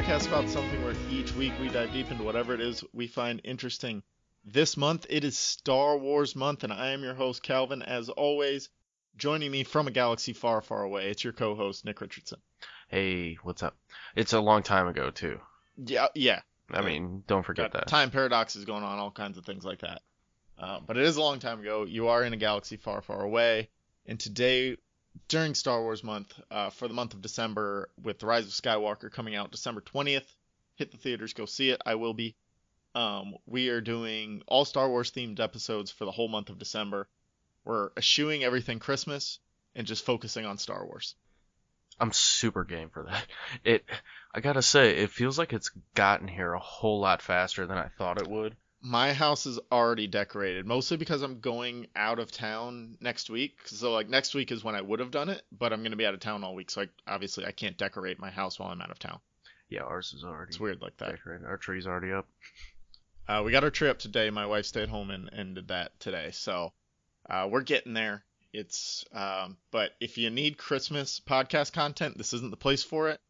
podcast about something where each week we dive deep into whatever it is we find interesting. This month it is Star Wars month, and I am your host, Calvin. As always, joining me from a galaxy far, far away, it's your co-host, Nick Richardson. Hey, what's up? It's a long time ago, too. Yeah. I mean, don't forget that. Time paradoxes going on, all kinds of things like that. But it is a long time ago. You are in a galaxy far, far away. And today, during Star Wars month, for the month of December, with The Rise of Skywalker coming out December 20th, hit the theaters, go see it. I will be. We are doing all Star Wars themed episodes for the whole month of December. We're eschewing everything Christmas and just focusing on Star Wars. I'm super game for that. I gotta say, it feels like it's gotten here a whole lot faster than I thought it would. My house is already decorated, mostly because I'm going out of town next week. So, next week is when I would have done it, but I'm going to be out of town all week, so obviously I can't decorate my house while I'm out of town. Yeah, ours is already It's weird like that. decorated. Our tree's already up. We got our tree up today. My wife stayed home and did that today, so we're getting there. But if you need Christmas podcast content, this isn't the place for it.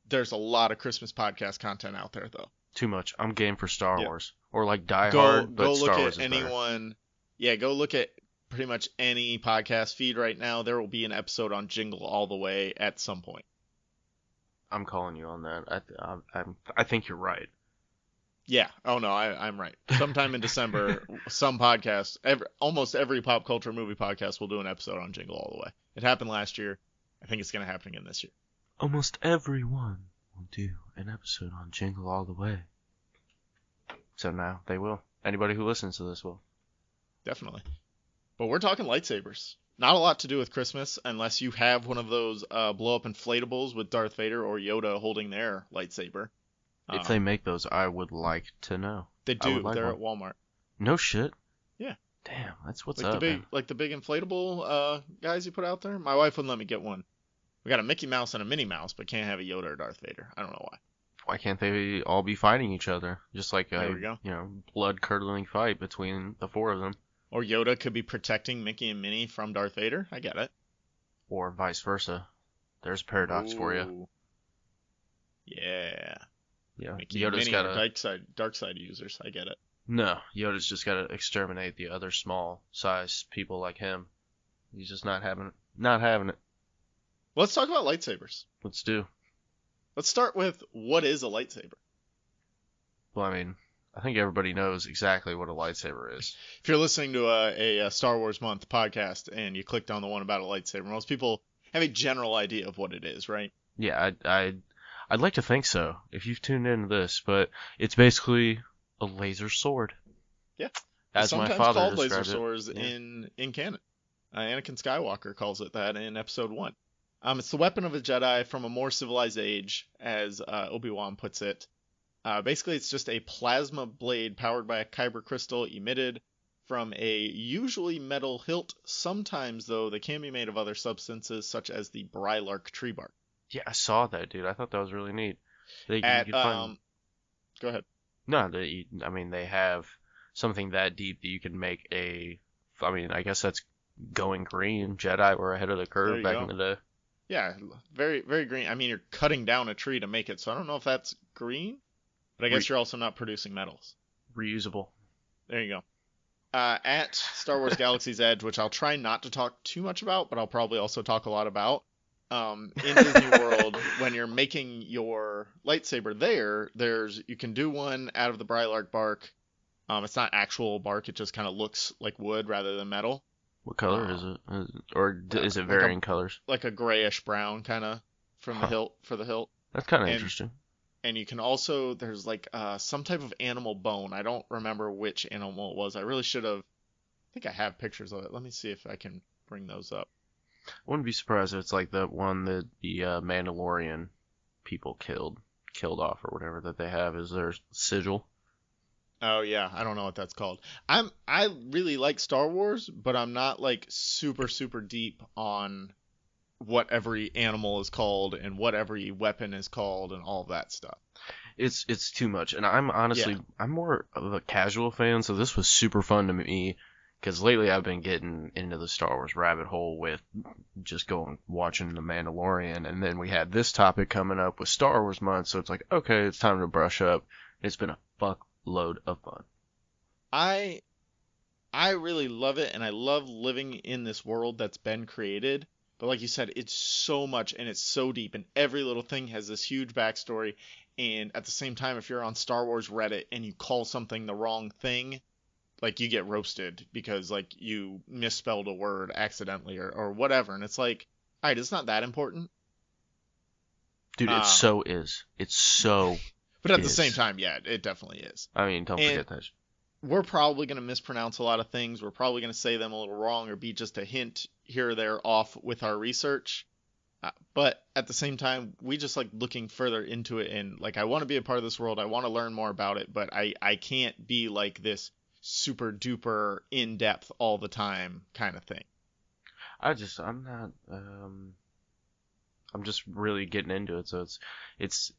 There's a lot of Christmas podcast content out there, though. Too much. I'm game for Star Wars. Or Die Go Hard, but look Star Wars at is better. anyone. Yeah, go look at pretty much any podcast feed right now. There will be an episode on Jingle All the Way at some point. I'm calling you on that. I think you're right. Yeah. Oh no, I'm right. Sometime in December, some podcasts, almost every pop culture movie podcast will do an episode on Jingle All the Way. It happened last year. I think it's going to happen again this year. Almost everyone will do an episode on Jingle All the Way. So now they will. Anybody who listens to this will. Definitely. But we're talking lightsabers. Not a lot to do with Christmas unless you have one of those blow-up inflatables with Darth Vader or Yoda holding their lightsaber. If they make those, I would like to know. They do. They're at Walmart. No shit. Yeah. Damn, that's what's up. Man. Like the big inflatable guys you put out there. My wife wouldn't let me get one. We got a Mickey Mouse and a Minnie Mouse, but can't have a Yoda or Darth Vader. I don't know why. Why can't they all be fighting each other? Just like there we go. blood-curdling fight between the four of them. Or Yoda could be protecting Mickey and Minnie from Darth Vader. I get it. Or vice versa. There's a paradox for you. Yeah. Yeah. Mickey Yoda's and Minnie are dark side users. I get it. No, Yoda's just got to exterminate the other small-sized people like him. He's just not having it. Let's talk about lightsabers. Let's do. Let's start with what is a lightsaber. Well, I mean, I think everybody knows exactly what a lightsaber is. If you're listening to a Star Wars Month podcast and you clicked on the one about a lightsaber, most people have a general idea of what it is, right? Yeah, I'd like to think so, if you've tuned into this, but it's basically a laser sword. Yeah. As sometimes my father called described laser swords in canon. Anakin Skywalker calls it that in Episode 1. It's the weapon of a Jedi from a more civilized age, as Obi-Wan puts it. Basically, it's just a plasma blade powered by a kyber crystal emitted from a usually metal hilt. Sometimes, though, they can be made of other substances, such as the brylark tree bark. Yeah, I saw that, dude. I thought that was really neat. Go ahead. No, they have something that deep that you can make I guess that's going green. Jedi were ahead of the curve back in the day. Yeah, very, very green. I mean, you're cutting down a tree to make it, so I don't know if that's green, but I guess you're also not producing metals. Reusable. There you go. At Star Wars Galaxy's Edge, which I'll try not to talk too much about, but I'll probably also talk a lot about, in Disney World, when you're making your lightsaber you can do one out of the brylark bark. It's not actual bark, it just kind of looks like wood rather than metal. What color is it? Is it varying colors? Like a grayish brown kind of for the hilt. That's kind of interesting. And you can also, there's some type of animal bone. I don't remember which animal it was. I really should have. I think I have pictures of it. Let me see if I can bring those up. I wouldn't be surprised if it's like the one that the Mandalorian people killed off or whatever that they have is their sigil. Oh yeah, I don't know what that's called. I really like Star Wars, but I'm not super super deep on what every animal is called and what every weapon is called and all of that stuff. It's too much, and I'm honestly I'm more of a casual fan, so this was super fun to me Because lately I've been getting into the Star Wars rabbit hole with just watching The Mandalorian, and then we had this topic coming up with Star Wars month, so it's like, okay, it's time to brush up. It's been a fuckload of fun. I I really love it, and I love living in this world that's been created. But like you said, it's so much and it's so deep, and every little thing has this huge backstory. And at the same time, if you're on Star Wars Reddit and you call something the wrong thing, like you get roasted because like you misspelled a word accidentally or whatever. And it's like, all right, it's not that important. Dude, it Um, so is. It so but at the same is. time, yeah, it definitely is. I mean, don't And forget that. we're probably going to mispronounce a lot of things. We're probably going to say them a little wrong or be just a hint here or there off with our research. But at the same time, we just like looking further into it, and like I want to be a part of this world. I want to learn more about it, but I can't be like this super duper in depth all the time kind of thing. I'm not, I'm just really getting into it, so it's,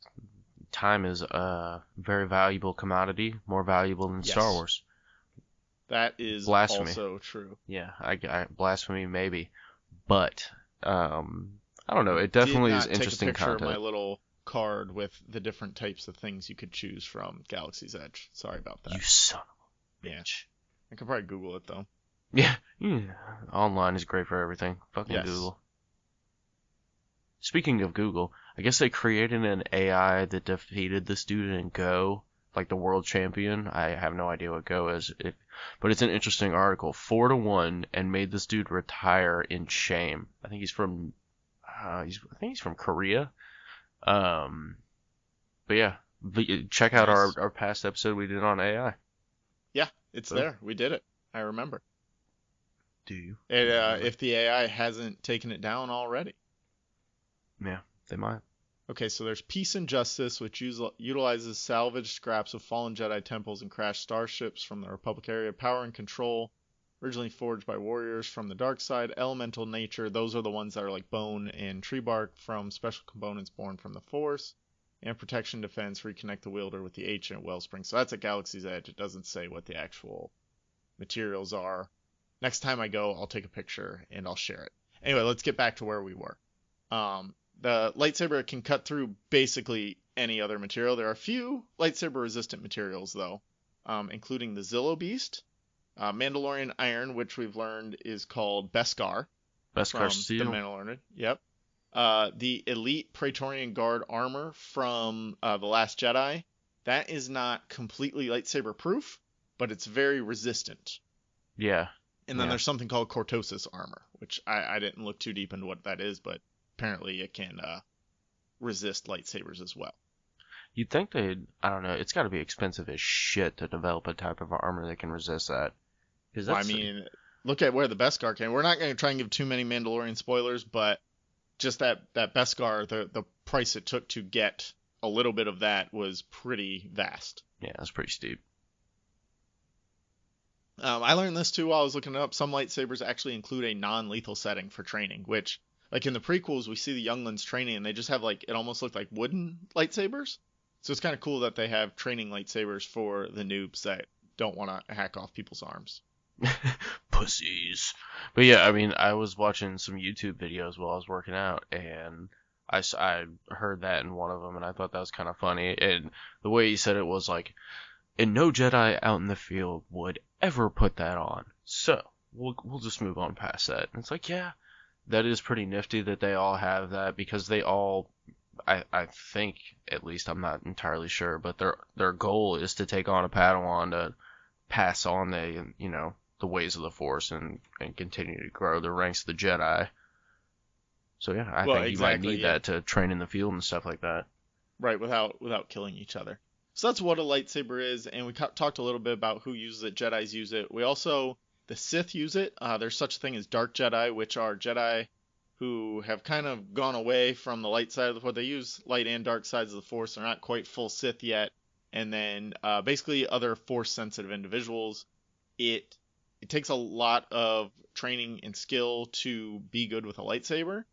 time is a very valuable commodity, more valuable than Star Yes, Wars. that is Blasphemy. also true. Yeah, blasphemy maybe, but, I don't know, I it did definitely is not take a interesting picture of my content. little card with the different types of things you could choose from Galaxy's Edge. Sorry about You that. son of a Yeah, bitch. I could probably Google it though. Yeah, yeah. Online is great for everything. Fucking Yes. Google. Speaking of Google, I guess they created an AI that defeated this dude in Go, like the world champion. I have no idea what Go is, but it's an interesting article. 4-1, and made this dude retire in shame. I think I think he's from Korea. Um, but yeah, check out Nice. our past episode we did on AI. Yeah, it's Boom. there. We did it. I remember. Do you It, remember? if the AI hasn't taken it down already. Yeah, they might. Okay, so there's Peace and Justice, which utilizes salvaged scraps of fallen Jedi temples and crashed starships from the Republic area. Power and Control, originally forged by warriors from the dark side. Elemental Nature, those are the ones that are like bone and tree bark from special components born from the Force. And Protection Defense, reconnect the wielder with the ancient wellspring. So that's at Galaxy's Edge. It doesn't say what the actual materials are. Next time I go, I'll take a picture and I'll share it. Anyway, let's get back to where we were. The lightsaber can cut through basically any other material. There are a few lightsaber resistant materials though, including the Zillo Beast, Mandalorian Iron, which we've learned is called Beskar Beskar from the Steel. Mandalorian. Yep. The Elite Praetorian Guard armor from The Last Jedi. That is not completely lightsaber proof, but it's very resistant. Yeah. And then Yeah. there's something called Cortosis armor, which I didn't look too deep into what that is, but apparently it can resist lightsabers as well. You'd think I don't know, it's got to be expensive as shit to develop a type of armor that can resist that. Because Well, I that's, mean, look at where the Beskar came. We're not going to try and give too many Mandalorian spoilers, but just that Beskar, the price it took to get a little bit of that was pretty vast. yeah, that's pretty steep. I learned this too while I was looking it up. Some lightsabers actually include a non-lethal setting for training, which, like in the prequels, we see the younglings training and they just have like, it almost looked like wooden lightsabers. So it's kind of cool that they have training lightsabers for the noobs that don't want to hack off people's arms. Pussies. But yeah, I mean, I was watching some YouTube videos while I was working out, and I heard that in one of them, and I thought that was kind of funny. And the way he said it was like, and no Jedi out in the field would ever put that on. So we'll just move on past that. And it's like, yeah, that is pretty nifty that they all have that, because they all, I think, at least, I'm not entirely sure, but their goal is to take on a Padawan to pass on the ways of the Force, and continue to grow the ranks of the Jedi. So yeah, I Well, think you might exactly, need yeah. that to train in the field and stuff like that. Right, without killing each other. So that's what a lightsaber is, and we talked a little bit about who uses it. Jedi's use it. We also, the Sith use it. There's such a thing as dark Jedi, which are Jedi who have kind of gone away from the light side of the Force. They use light and dark sides of the Force. They're not quite full Sith yet. And then basically other Force-sensitive individuals. It takes a lot of training and skill to be good with a lightsaber,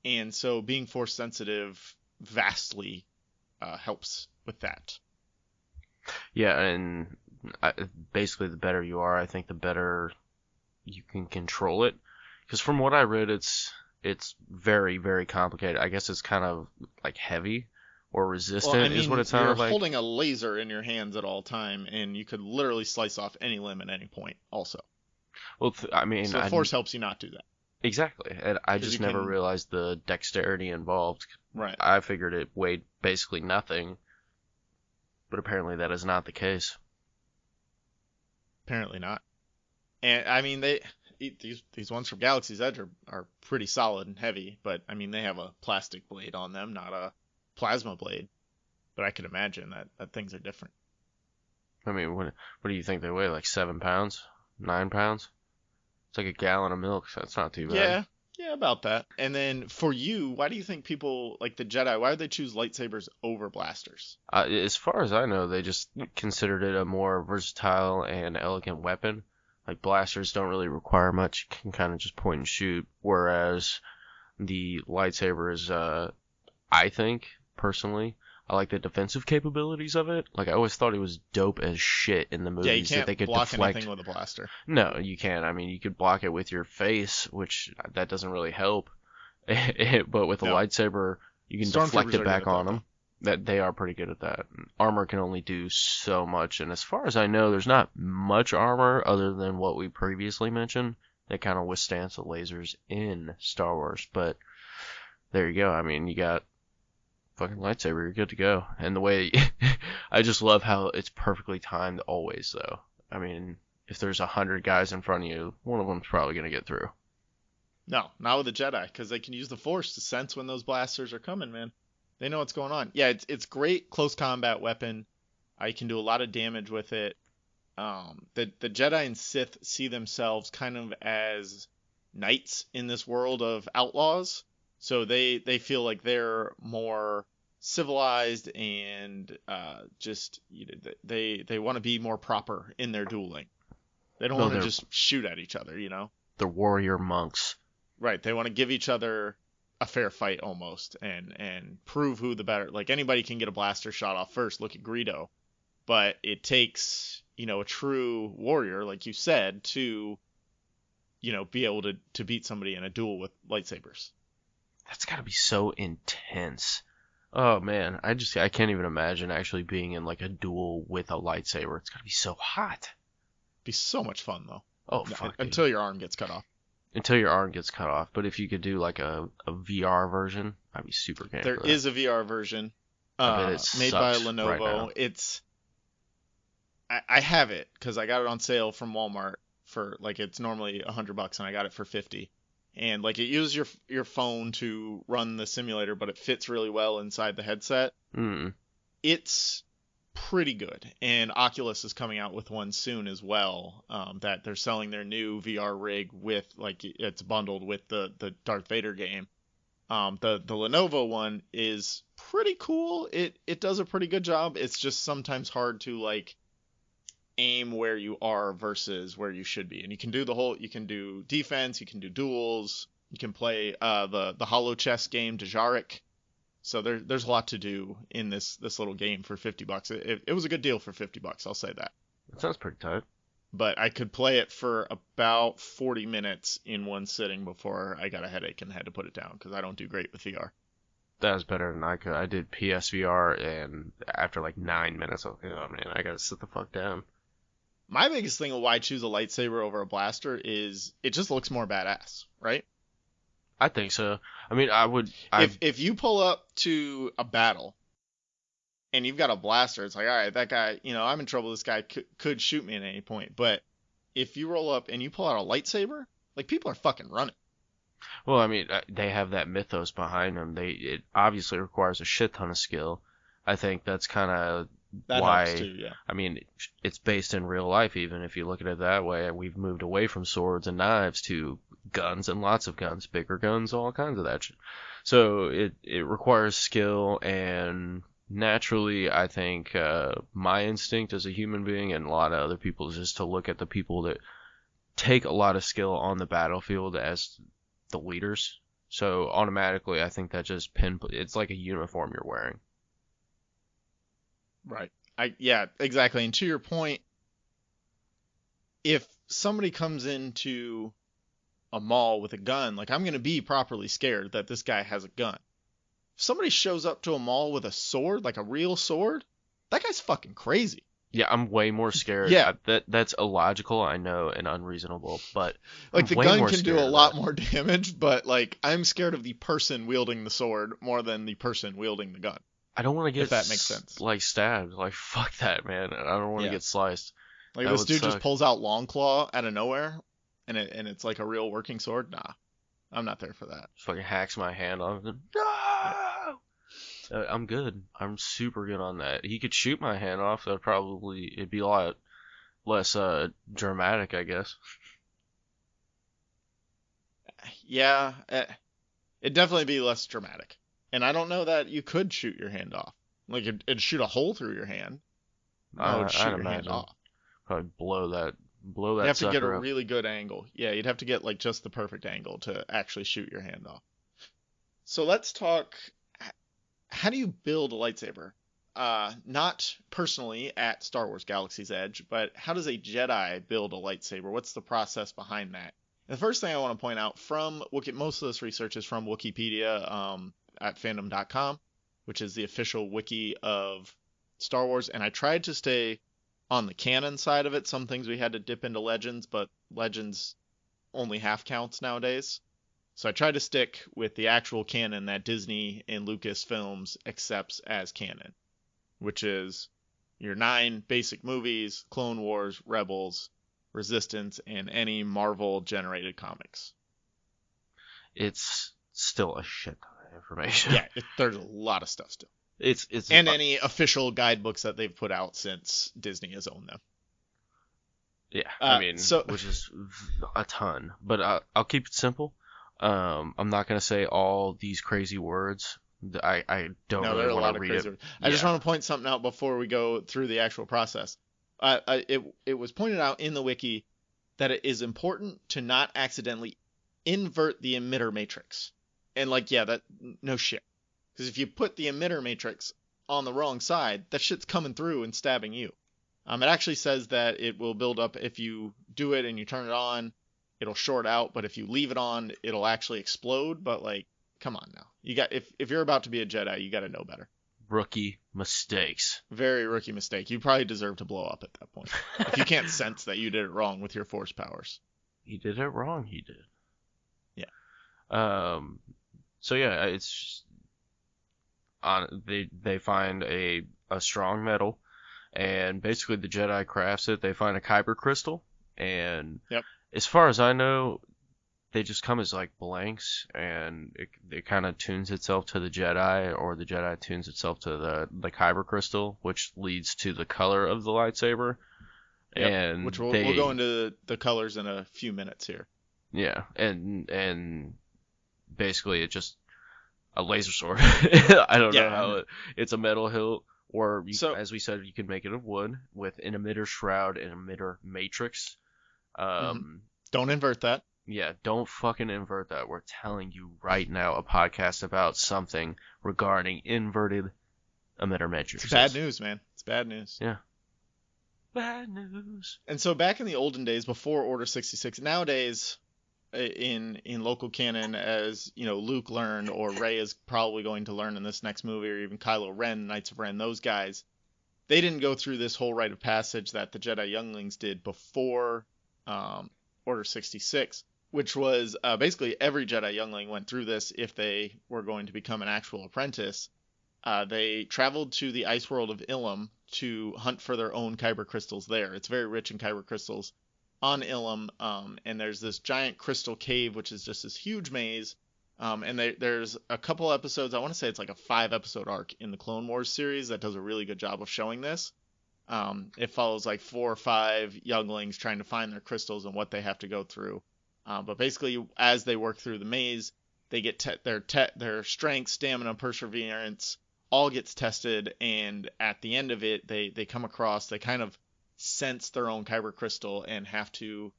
and so being Force-sensitive vastly helps with that. Yeah, and basically the better you are, I think the better you can control it. Because from what I read, it's very, very complicated. I guess it's kind of like heavy or Well, I resistant is what mean, it you're sounded like. holding a laser in your hands at all time, and you could literally slice off any limb at any point. Also, Well, I mean, so the force helps you not do that exactly. And I because just you never can. realized the dexterity involved. Right. I figured it weighed basically nothing, but apparently that is not the case. Apparently not. And I mean, these ones from Galaxy's Edge are pretty solid and heavy, but I mean, they have a plastic blade on them, not a plasma blade. But I could imagine that things are different. I mean, what do you think they weigh? Like 7 pounds, 9 pounds? It's like a gallon of milk. So that's not too bad. Yeah, yeah, about that. And then for you, why do you think people like the Jedi? Why would they choose lightsabers over blasters? As far as I know, they just considered it a more versatile and elegant weapon. Like blasters don't really require much; you can kind of just point and shoot. Whereas the lightsaber is, I think personally, I like the defensive capabilities of it. Like I always thought it was dope as shit in the Yeah, you movies that they can't could block deflect. anything with a blaster. No, you can't. I mean, you could block it with your face, which that doesn't really help. But with a No, lightsaber, you can deflect stormtroopers it are good back at that on though. them. That they are pretty good at that. Armor can only do so much, and as far as I know, there's not much armor other than what we previously mentioned that kind of withstands the lasers in Star Wars. But there you go. I mean, you got fucking lightsaber, you're good to go. And the way I just love how it's perfectly timed always, though. I mean, if there's 100 guys in front of you, one of them's probably gonna get through. No, not with the Jedi, because they can use the Force to sense when those blasters are coming, man. They know what's going on. Yeah, it's great close combat weapon. You can do a lot of damage with it. The Jedi and Sith see themselves kind of as knights in this world of outlaws, so they feel like they're more civilized and just they want to be more proper in their dueling. They don't No, want to they're just shoot at each other, you know? they're warrior monks. Right. They want to give each other a fair fight almost and prove who the better. Like anybody can get a blaster shot off first. Look at Greedo, but it takes a true warrior, like you said, to be able to beat somebody in a duel with lightsabers. That's gotta be so intense. Oh man, I can't even imagine actually being in like a duel with a lightsaber. It's gotta be so hot. Be so much fun though. Oh fuck, dude. Until your arm gets cut off. Until your arm gets cut off. But if you could do like a VR version, I'd be super game There for that. is a VR version, I bet it made by sucks right now. Lenovo. I have it because I got it on sale from Walmart for like it's normally $100 and I got it for 50. And like it uses your phone to run the simulator, but it fits really well inside the headset. Mm. It's pretty good, and Oculus is coming out with one soon as well. That they're selling their new VR rig with like it's bundled with the Darth Vader game. The Lenovo one is pretty cool. It does a pretty good job. It's just sometimes hard to like aim where you are versus where you should be. And you can do defense, you can do duels, you can play the Hollow Chess game Dejarik. So there's a lot to do in this little game for $50. It was a good deal for $50, I'll say that. That sounds pretty tight. But I could play it for about 40 minutes in one sitting before I got a headache and had to put it down because I don't do great with VR. That was better than I could. I did PSVR, and after like 9 minutes, I was like, oh man, I gotta sit the fuck down. My biggest thing of why I choose a lightsaber over a blaster is it just looks more badass, right? I think so. I mean, I would. I If you pull up to a battle and you've got a blaster, it's like, all right, that guy, I'm in trouble. This guy could shoot me at any point. But if you roll up and you pull out a lightsaber, like people are fucking running. Well, I mean, they have that mythos behind them. It obviously requires a shit ton of skill. I think that's kind of That helps why. too, yeah. I mean, it's based in real life. Even if you look at it that way, we've moved away from swords and knives to guns and lots of guns, bigger guns, all kinds of that shit. So it requires skill, and naturally, I think my instinct as a human being and a lot of other people is just to look at the people that take a lot of skill on the battlefield as the leaders. So automatically, I think that just it's like a uniform you're wearing. Right. Yeah, exactly. And to your point, if somebody comes into a mall with a gun, like, I'm going to be properly scared that this guy has a gun. If somebody shows up to a mall with a sword, like a real sword, that guy's fucking crazy. Yeah, I'm way more scared. Yeah. That's illogical, I know, and unreasonable, but Like, I'm the way gun more can do scared a of lot that. more damage, but, like, I'm scared of the person wielding the sword more than the person wielding the gun, I don't want to if get that makes sense. like stabbed. Like fuck that, man. I don't want to Yeah. get sliced. Like, That this would dude just suck. pulls out Long Claw out of nowhere, and it's like a real working sword. Nah, I'm not there for that. Just fucking hacks my hand off. And, Yeah. no! I'm good. I'm super good on that. He could shoot my hand off. It'd be a lot less dramatic, I guess. Yeah, it'd definitely be less dramatic. And I don't know that you could shoot your hand off. Like, it'd shoot a hole through your hand. No, it'd I'd shoot your hand imagine off. probably blow You that have to get a sucker up. really good angle. Yeah, you'd have to get, like, just the perfect angle to actually shoot your hand off. So let's talk. How do you build a lightsaber? Not personally at Star Wars Galaxy's Edge, but how does a Jedi build a lightsaber? What's the process behind that? And the first thing I want to point out from most of this research is from Wikipedia at fandom.com, which is the official wiki of Star Wars. And I tried to stay on the canon side of it. Some things we had to dip into Legends, but Legends only half counts nowadays. So I tried to stick with the actual canon that Disney and Lucasfilms accepts as canon, which is your 9 basic movies, Clone Wars, Rebels, Resistance, and any Marvel generated comics. It's still a shit ton of information. Yeah, there's a lot of stuff still. It's And any official guidebooks that they've put out since Disney has owned them. yeah, I mean, so which is a ton. But I'll keep it simple. I'm not gonna say all these crazy words. I don't no, there are really a want lot to of read crazy it. words. I just want to point something out before we go through the actual process. It was pointed out in the wiki that it is important to not accidentally invert the emitter matrix. And, like, yeah, that no shit. Because if you put the emitter matrix on the wrong side, that shit's coming through and stabbing you. It actually says that it will build up if you do it and you turn it on, it'll short out, but if you leave it on, it'll actually explode. But, like, come on now. If you're about to be a Jedi, you got to know better. Rookie mistakes. Very rookie mistake. You probably deserve to blow up at that point. If you can't sense that you did it wrong with your force powers. He did it wrong. He did. Yeah. So yeah, it's just they find a strong metal, and basically the Jedi crafts it. They find a kyber crystal, and Yep. as far as I know, they just come as like blanks, and it kind of tunes itself to the Jedi, or the Jedi tunes itself to the kyber crystal, which leads to the color of the lightsaber. Yep. And Which we'll go into the colors in a few minutes here. yeah, and basically it's just a laser sword. I don't know how it's a metal hilt, or as we said, you can make it of wood with an emitter shroud and emitter matrix. Don't invert that. Yeah, don't fucking invert that. We're telling you right now, a podcast about something regarding inverted emitter matrices. It's bad news, man. It's bad news. Yeah. Bad news. And so back in the olden days, before Order 66, nowadays in local canon, as you know, Luke learned, or Rey is probably going to learn in this next movie, or even Kylo Ren, Knights of Ren, those guys, they didn't go through this whole rite of passage that the Jedi younglings did before Order 66, which was basically every Jedi youngling went through this if they were going to become an actual apprentice. They traveled to the ice world of Ilum to hunt for their own kyber crystals there. It's very rich in kyber crystals on Ilum, and there's this giant crystal cave, which is just this huge maze. And there's a couple episodes, I want to say it's like a 5-episode arc in the Clone Wars series that does a really good job of showing this. It follows like 4 or 5 younglings trying to find their crystals and what they have to go through. But basically, as they work through the maze, they get their strength, stamina, perseverance all gets tested, and at the end of it, they come across, they kind of sense their own kyber crystal and have to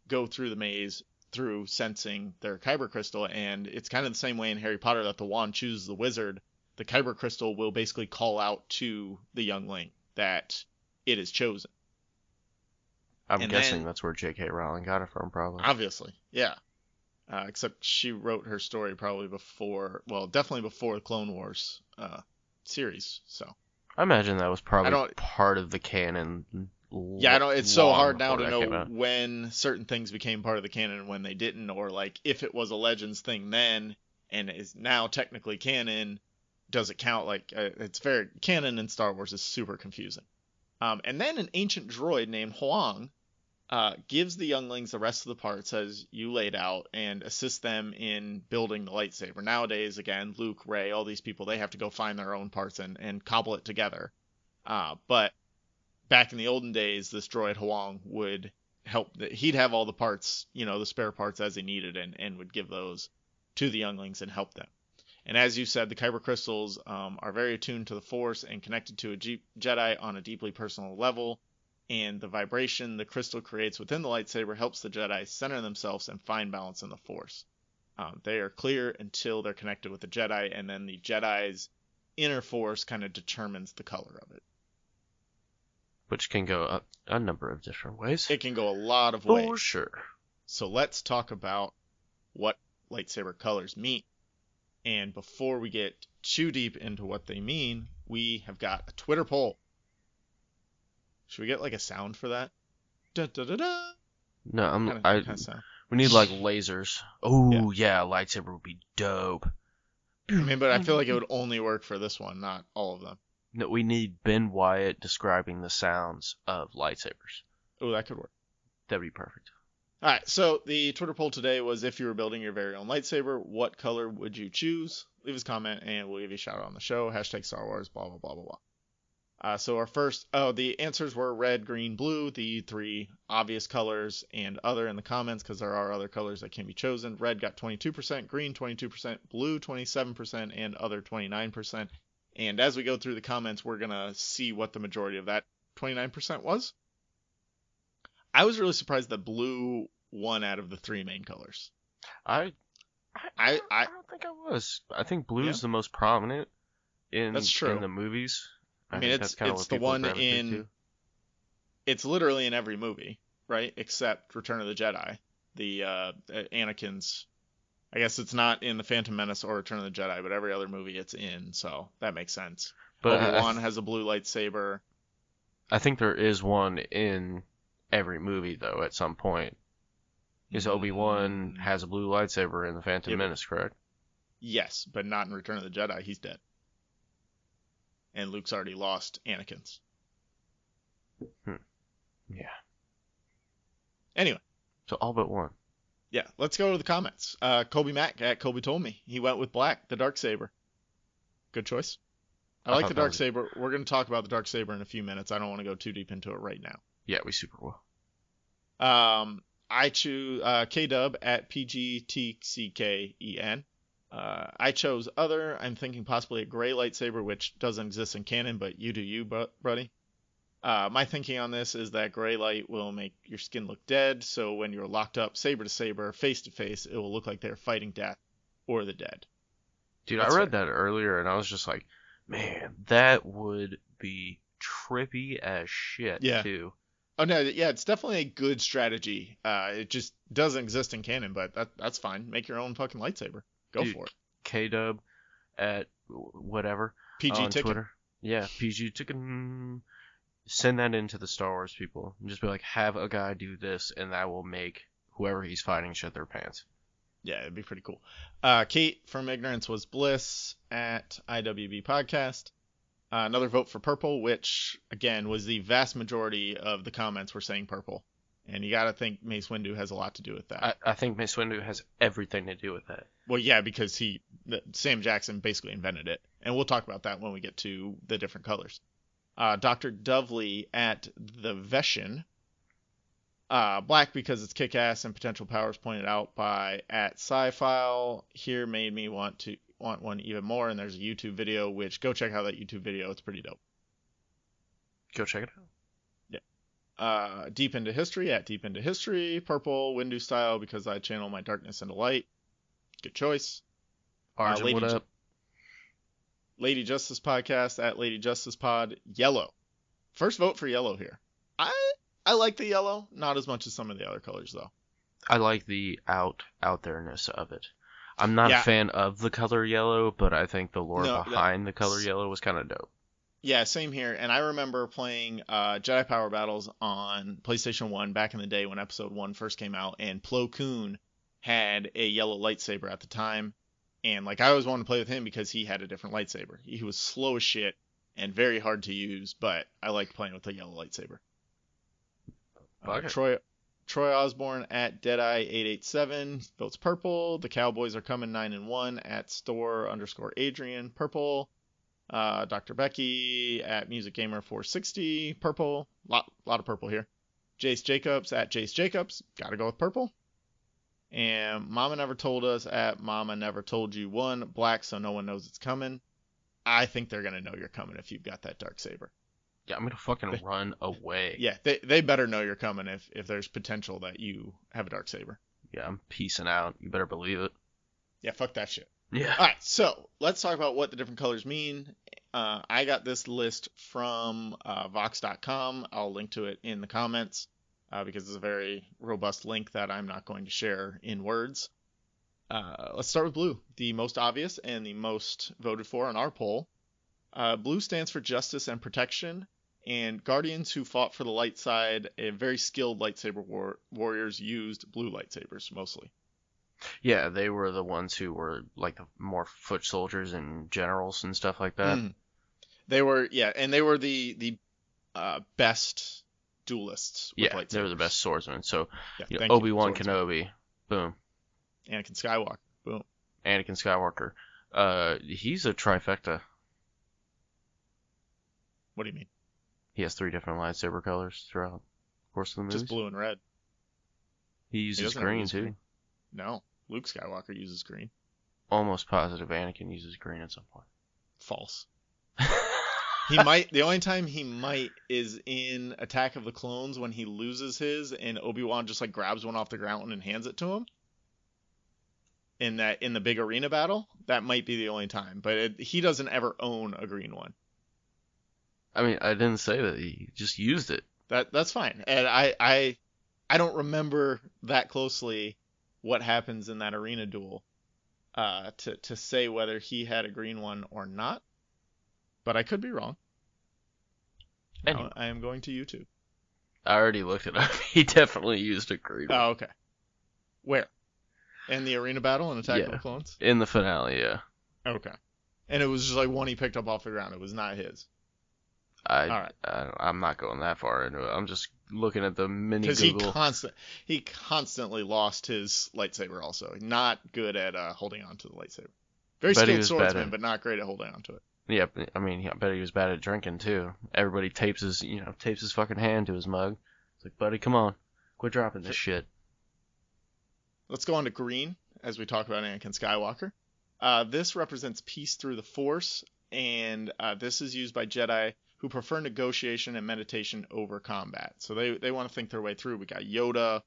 go through the maze through sensing their kyber crystal. And it's kind of the same way in Harry Potter that the wand chooses the wizard. The kyber crystal will basically call out to the youngling that it is chosen. I'm And guessing then, that's where J.K. Rowling got it from, probably. obviously, yeah. Except she wrote her story probably before, well, definitely before the Clone Wars series. So I imagine that was I probably don't, part of the canon yeah, I don't. It's so long hard now before to that know came out. when certain things became part of the canon and when they didn't, or like if it was a Legends thing then and is now technically canon, does it count? Like it's very canon in Star Wars is super confusing. And then an ancient droid named Huang gives the younglings the rest of the parts as you laid out and assists them in building the lightsaber. Nowadays, again, Luke, Rey, all these people, they have to go find their own parts and cobble it together. But back in the olden days, this droid Huang would help. He'd have all the parts, the spare parts as he needed, and would give those to the younglings and help them. And as you said, the Kyber crystals are very attuned to the Force and connected to a Jedi on a deeply personal level. And the vibration the crystal creates within the lightsaber helps the Jedi center themselves and find balance in the Force. They are clear until they're connected with the Jedi, and then the Jedi's inner Force kind of determines the color of it. Which can go a number of different ways. It can go a lot of ways. For sure. So let's talk about what lightsaber colors mean. And before we get too deep into what they mean, we have got a Twitter poll. Should we get like a sound for that? Da da da da. No, Kind of sound. we need like lasers. Oh yeah, lightsaber would be dope. I mean, but I feel like it would only work for this one, not all of them. No, we need Ben Wyatt describing the sounds of lightsabers. Oh, that could work. That'd be perfect. All right, so the Twitter poll today was if you were building your very own lightsaber, what color would you choose? Leave us a comment and we'll give you a shout out on the show. # Star Wars, blah, blah, blah, blah, blah. So our first, the answers were red, green, blue, the 3 obvious colors, and other in the comments because there are other colors that can be chosen. Red got 22%, green 22%, blue 27%, and other 29%. And as we go through the comments, we're going to see what the majority of that 29% was. I was really surprised that blue won out of the 3 main colors. I don't think I was. I think blue's the most prominent in the movies. I mean, it's the one in. It's literally in every movie, right? Except Return of the Jedi. The Anakin's. I guess it's not in the Phantom Menace or Return of the Jedi, but every other movie it's in, so that makes sense. But Obi-Wan has a blue lightsaber. I think there is one in every movie though. At some point, is Obi-Wan has a blue lightsaber in the Phantom Menace, correct? Yes, but not in Return of the Jedi. He's dead. And Luke's already lost Anakin's. Yeah. Anyway. So all but one. Yeah, let's go to the comments. Kobe Mack at Kobe told me. He went with black, the Darksaber. Good choice. I like the Darksaber. We're going to talk about the Darksaber in a few minutes. I don't want to go too deep into it right now. Yeah, we super will. I choose K-Dub at PGTCKEN. I chose other. I'm thinking possibly a gray lightsaber, which doesn't exist in canon, but you do you, buddy. My thinking on this is that gray light will make your skin look dead, so when you're locked up saber to saber, face to face, it will look like they're fighting death or the dead. Dude, I read that earlier, and I was just like, man, that would be trippy as shit, too. Oh, no, yeah, it's definitely a good strategy. It just doesn't exist in canon, but that's fine. Make your own fucking lightsaber. Go for it. K-Dub at whatever PG on Ticket. Twitter. Yeah, PG Ticket. Send that into the Star Wars people and just be like, have a guy do this, and that will make whoever he's fighting shit their pants. Yeah, it'd be pretty cool. Kate from Ignorance Was Bliss at IWB Podcast. Another vote for purple, which, again, was the vast majority of the comments were saying purple. And you got to think Mace Windu has a lot to do with that. I think Mace Windu has everything to do with that. Well, yeah, because Sam Jackson basically invented it. And we'll talk about that when we get to the different colors. Dr. Dovely at the Veshin. Black because it's kick-ass and potential powers pointed out by at Sci-File. Here made me want one even more, and there's a YouTube video, which go check out that YouTube video. It's pretty dope. Go check it out. Yeah. Deep into History at Deep into History. Purple, Windu style because I channel my darkness into light. Good choice. Arjun, what up? Lady Justice Podcast at Lady Justice Pod. Yellow. First vote for yellow here. I I like the yellow, not as much as some of the other colors though. I like the out there-ness of it. I'm not a Yeah, fan of the color yellow, but I think the lore no, behind the color yellow was kind of dope. yeah, same here. And I remember playing Jedi Power Battles on PlayStation 1 back in the day when Episode 1 first came out, and Plo Koon had a yellow lightsaber at the time. And like I always wanted to play with him because he had a different lightsaber. He was slow as shit and very hard to use, but I liked playing with the yellow lightsaber. Fuck it. Troy Osborne at Deadeye887 votes purple. The Cowboys are coming 9-1 at store_Adrian purple. Dr. Becky at Music Gamer 460 purple. Lot of purple here. Jace Jacobs at Jace Jacobs. Gotta go with purple. And Mama Never Told Us at Mama Never Told You 1 black, so no one knows it's coming. I think they're gonna know you're coming if you've got that dark saber. Yeah, I'm gonna fucking run away. Yeah, they better know you're coming if there's potential that you have a dark saber. Yeah, I'm peacing out. You better believe it. Yeah, fuck that shit. Yeah. All right, so let's talk about what the different colors mean. I got this list from Vox.com. I'll link to it in the comments because it's a very robust link that I'm not going to share in words. Let's start with blue, the most obvious and the most voted for on our poll. Blue stands for justice and protection, and Guardians who fought for the light side, very skilled lightsaber warriors used blue lightsabers mostly. Yeah, they were the ones who were like the more foot soldiers and generals and stuff like that. They were, yeah, and they were the best duelists with lightsabers. They were the best swordsmen. So, yeah, Obi-Wan Kenobi, boom. Anakin Skywalker, boom. Anakin Skywalker. He's a trifecta. What do you mean? He has 3 different lightsaber colors throughout the course of the movies. Just blue and red. He uses green too. Green. No, Luke Skywalker uses green. Almost positive Anakin uses green at some point. False. He might. The only time he might is in Attack of the Clones when he loses his, and Obi-Wan just like grabs one off the ground and hands it to him. In the big arena battle, that might be the only time. But he doesn't ever own a green one. I mean, I didn't say that. He just used it. That's fine. And I don't remember that closely what happens in that arena duel to say whether he had a green one or not. But I could be wrong. Anyway. I am going to YouTube. I already looked it up. He definitely used a green one. Oh, okay. Where? In the arena battle in Attack of the Clones? In the finale, yeah. Okay. And it was just like one he picked up off the ground. It was not his. I'm not going that far into it. I'm just looking at the mini Google. Because he constantly lost his lightsaber also. Not good at holding on to the lightsaber. Very skilled swordsman, but not great at holding on to it. Yeah, I mean, I bet he was bad at drinking too. Everybody tapes his fucking hand to his mug. It's like, buddy, come on, quit dropping this shit. Let's go on to green as we talk about Anakin Skywalker. This represents peace through the Force, and this is used by Jedi who prefer negotiation and meditation over combat. So they want to think their way through. We got Yoda,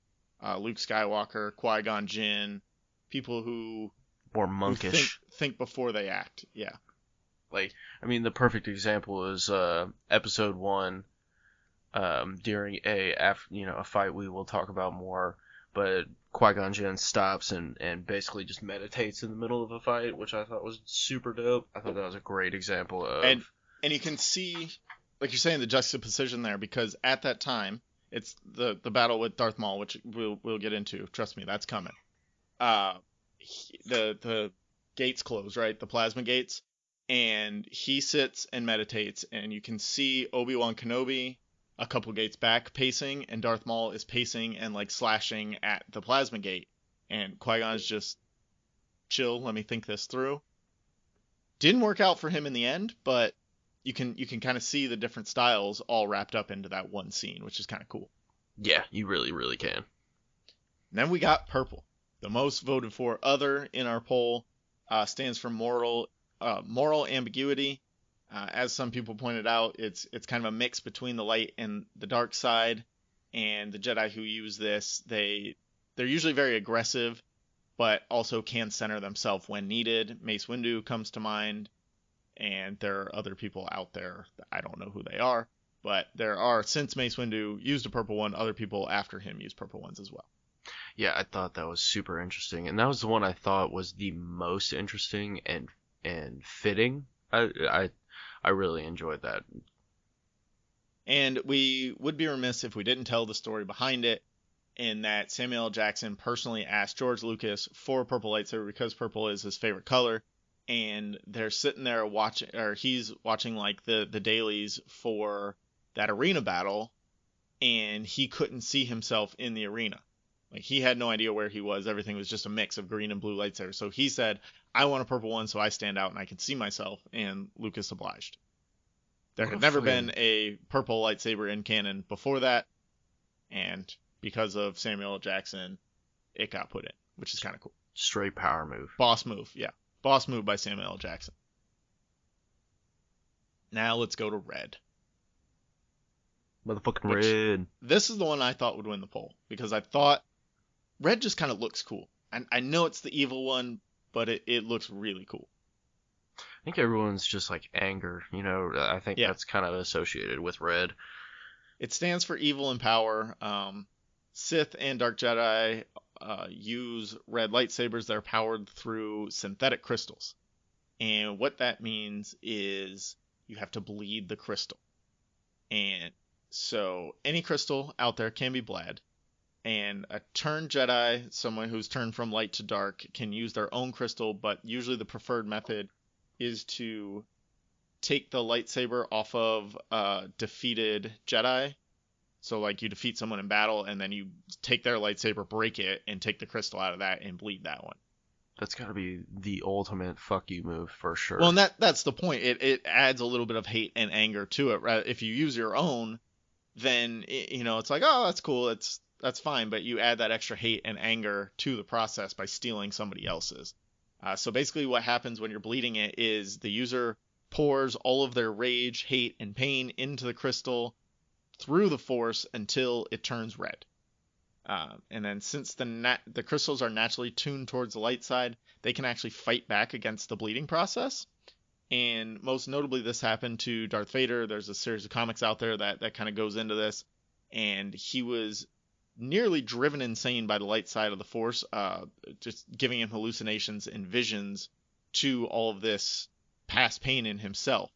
Luke Skywalker, Qui-Gon Jinn, people who more monkish think before they act. Yeah. Like, I mean, the perfect example is Episode 1 during a fight we will talk about more, but Qui-Gon Jinn stops and basically just meditates in the middle of a fight, which I thought was super dope. I thought that was a great example of... And you can see, like you're saying, the juxtaposition there, because at that time, it's the battle with Darth Maul, which we'll get into. Trust me, that's coming. The gates close, right? The plasma gates. And he sits and meditates, and you can see Obi-Wan Kenobi a couple gates back pacing, and Darth Maul is pacing and like slashing at the plasma gate. And Qui-Gon's just chill, let me think this through. Didn't work out for him in the end, but you can kind of see the different styles all wrapped up into that one scene, which is kind of cool. Yeah, you really, really can. And then we got purple. The most voted for other in our poll stands for moral ambiguity. As some people pointed out, it's kind of a mix between the light and the dark side. And the Jedi who use this, they're usually very aggressive, but also can center themselves when needed. Mace Windu comes to mind, and there are other people out there that I don't know who they are. But since Mace Windu used a purple one, other people after him used purple ones as well. Yeah, I thought that was super interesting, and that was the one I thought was the most interesting and fitting. I really enjoyed that. And we would be remiss if we didn't tell the story behind it, in that Samuel L. Jackson personally asked George Lucas for a purple lightsaber because purple is his favorite color. And they're sitting there watching, or he's watching like the dailies for that arena battle, and he couldn't see himself in the arena. Like, he had no idea where he was. Everything was just a mix of green and blue lightsabers. So he said, I want a purple one so I stand out and I can see myself, and Lucas obliged. There had never been a purple lightsaber in canon before that, and because of Samuel L. Jackson, it got put in, which is kind of cool. Straight power move. Boss move, yeah. Boss move by Samuel L. Jackson. Now let's go to red. Motherfucking red. This is the one I thought would win the poll, because I thought red just kind of looks cool. And I know it's the evil one, but it looks really cool. I think everyone's just like anger, you know. I think that's kind of associated with red. It stands for evil and power. Sith and Dark Jedi use red lightsabers that are powered through synthetic crystals. And what that means is you have to bleed the crystal. And so any crystal out there can be bled. And a turned Jedi, someone who's turned from light to dark, can use their own crystal, but usually the preferred method is to take the lightsaber off of a defeated Jedi. So, like, you defeat someone in battle, and then you take their lightsaber, break it, and take the crystal out of that and bleed that one. That's got to be the ultimate fuck you move for sure. Well, and that's the point. It adds a little bit of hate and anger to it. Right? If you use your own, then, it's like, oh, that's cool. That's fine. But you add that extra hate and anger to the process by stealing somebody else's. So basically what happens when you're bleeding it is the user pours all of their rage, hate, and pain into the crystal through the Force until it turns red. And then since the crystals are naturally tuned towards the light side, they can actually fight back against the bleeding process. And most notably, this happened to Darth Vader. There's a series of comics out there that kind of goes into this. And he was nearly driven insane by the light side of the Force, just giving him hallucinations and visions to all of this past pain in himself.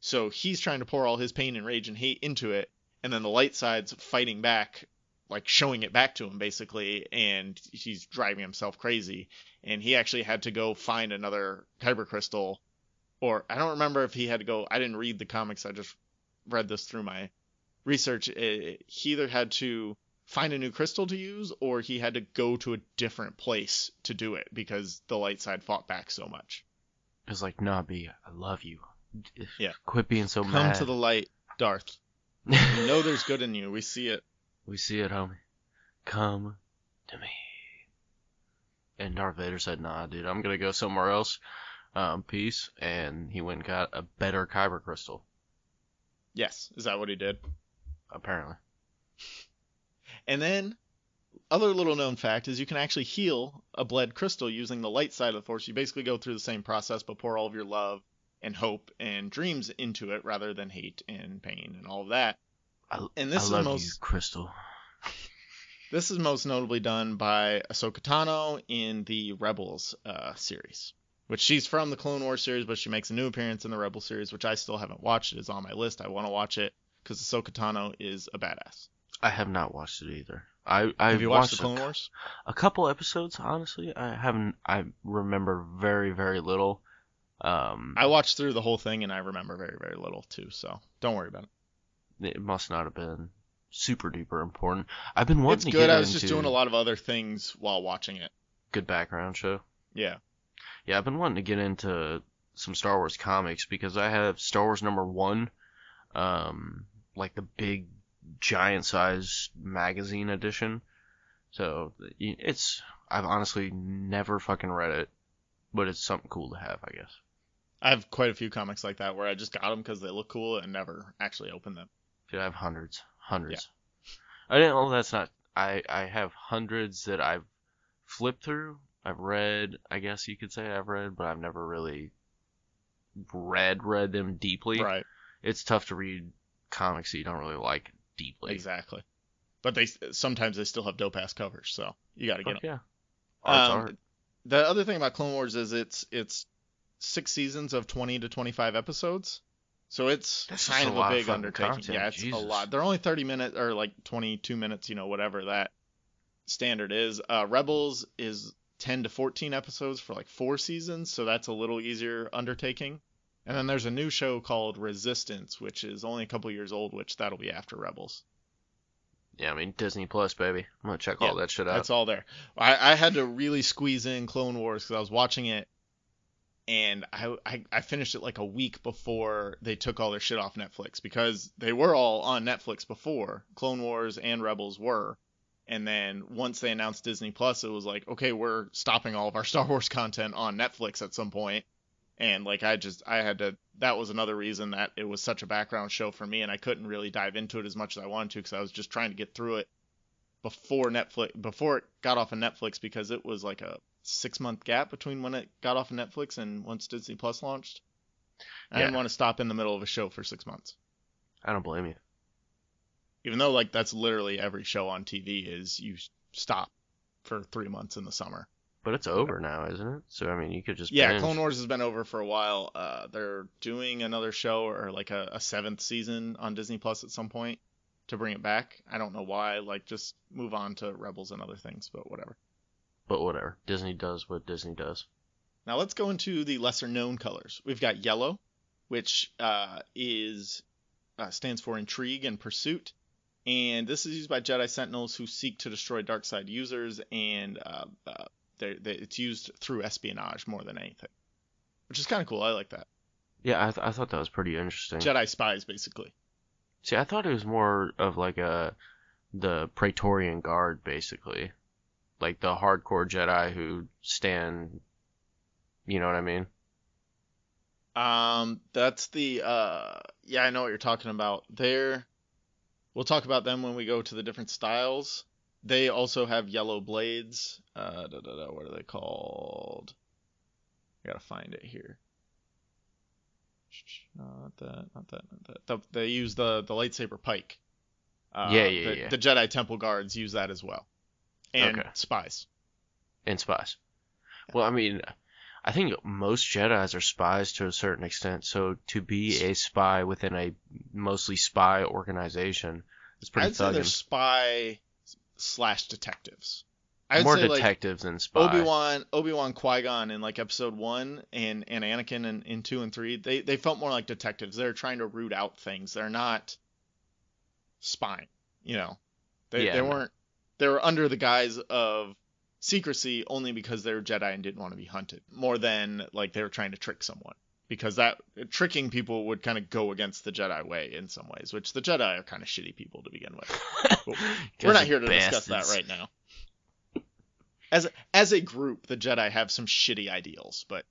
So he's trying to pour all his pain and rage and hate into it, and then the light side's fighting back, like showing it back to him basically, and he's driving himself crazy. And he actually had to go find another kyber crystal, or I don't remember if he had to go. I didn't read the comics, I just read this through my research. He either had to find a new crystal to use, or he had to go to a different place to do it because the light side fought back so much. It's like, nah, B, I love you. Yeah. Quit being so Come mad. Come to the light, Darth. We know there's good in you. We see it. We see it, homie. Come to me. And Darth Vader said, nah, dude, I'm gonna go somewhere else. Peace. And he went and got a better kyber crystal. Yes. Is that what he did? Apparently. And then, other little known fact is you can actually heal a bled crystal using the light side of the Force. You basically go through the same process, but pour all of your love and hope and dreams into it rather than hate and pain and all of that. I love you, Crystal. This is most notably done by Ahsoka Tano in the Rebels series, which she's from the Clone Wars series, but she makes a new appearance in the Rebels series, which I still haven't watched. It is on my list. I want to watch it because Ahsoka Tano is a badass. I have not watched it either. Have you watched the Clone Wars? A couple episodes, honestly. I haven't. I remember very, very little. I watched through the whole thing and I remember very, very little too. So don't worry about it. It must not have been super duper important. I've been wanting to get into... It's good. I was into... just doing a lot of other things while watching it. Good background show. Yeah. Yeah, I've been wanting to get into some Star Wars comics because I have Star Wars #1, like the big giant size magazine edition. So I've honestly never fucking read it, but it's something cool to have, I guess. I have quite a few comics like that where I just got them because they look cool and never actually opened them. Dude, I have hundreds. Yeah. I didn't know that's not. I have hundreds that I've flipped through. I've read, I guess you could say I've read, but I've never really read them deeply. Right. It's tough to read comics that you don't really like deeply. Exactly. But sometimes they still have dope ass covers, so you got to get Fuck them. yeah. Art's art. The other thing about Clone Wars is it's 6 seasons of 20 to 25 episodes. So it's That's kind just of a a lot of big fucking undertaking. content. Yeah, it's a Jesus. lot. They're only 30 minutes or like 22 minutes, whatever that standard is. Rebels is 10 to 14 episodes for like 4 seasons, so that's a little easier undertaking. And then there's a new show called Resistance, which is only a couple years old, which that'll be after Rebels. Yeah, I mean, Disney Plus, baby. I'm going to check Yeah, all that shit out. that's all there. I had to really squeeze in Clone Wars because I was watching it, and I finished it like a week before they took all their shit off Netflix, because they were all on Netflix before. Clone Wars and Rebels were. And then once they announced Disney Plus, it was like, okay, we're stopping all of our Star Wars content on Netflix at some point. And like I had to, that was another reason that it was such a background show for me, and I couldn't really dive into it as much as I wanted to because I was just trying to get through it before it got off of Netflix, because it was like a 6-month gap between when it got off of Netflix and once Disney Plus launched. I didn't want to stop in the middle of a show for 6 months. I don't blame you. Even though like that's literally every show on TV is you stop for 3 months in the summer. But it's over now, isn't it? So, I mean, you could just Yeah, binge. Clone Wars has been over for a while. They're doing another show, or like a 7th season on Disney Plus at some point to bring it back. I don't know why. Like, just move on to Rebels and other things, but whatever. But whatever. Disney does what Disney does. Now let's go into the lesser known colors. We've got yellow, which stands for intrigue and pursuit. And this is used by Jedi Sentinels who seek to destroy dark side users, and it's used through espionage more than anything, which is kind of cool. I like that. Yeah, I thought that was pretty interesting. Jedi spies, basically. See, I thought it was more of like the Praetorian Guard, basically. Like the hardcore Jedi who stand, you know what I mean? That's the, yeah, I know what you're talking about. We'll talk about them when we go to the different styles. They also have yellow blades. What are they called? I gotta find it here. Not that. They use the lightsaber pike. Yeah. The Jedi Temple Guards use that as well. And spies. And spies. Well, I mean, I think most Jedis are spies to a certain extent, so to be a spy within a mostly spy organization is pretty I'd say they're spy / detectives. I'd more say detectives like than spy. Obi-Wan, Qui-Gon in like episode 1 and Anakin in 2 and 3, they felt more like detectives. They're trying to root out things. They're not spying, They were under the guise of secrecy only because they were Jedi and didn't want to be hunted, more than like they were trying to trick someone, because that tricking people would kind of go against the Jedi way in some ways, which the Jedi are kind of shitty people to begin with. We're not here to discuss that right now. As a group, the Jedi have some shitty ideals, but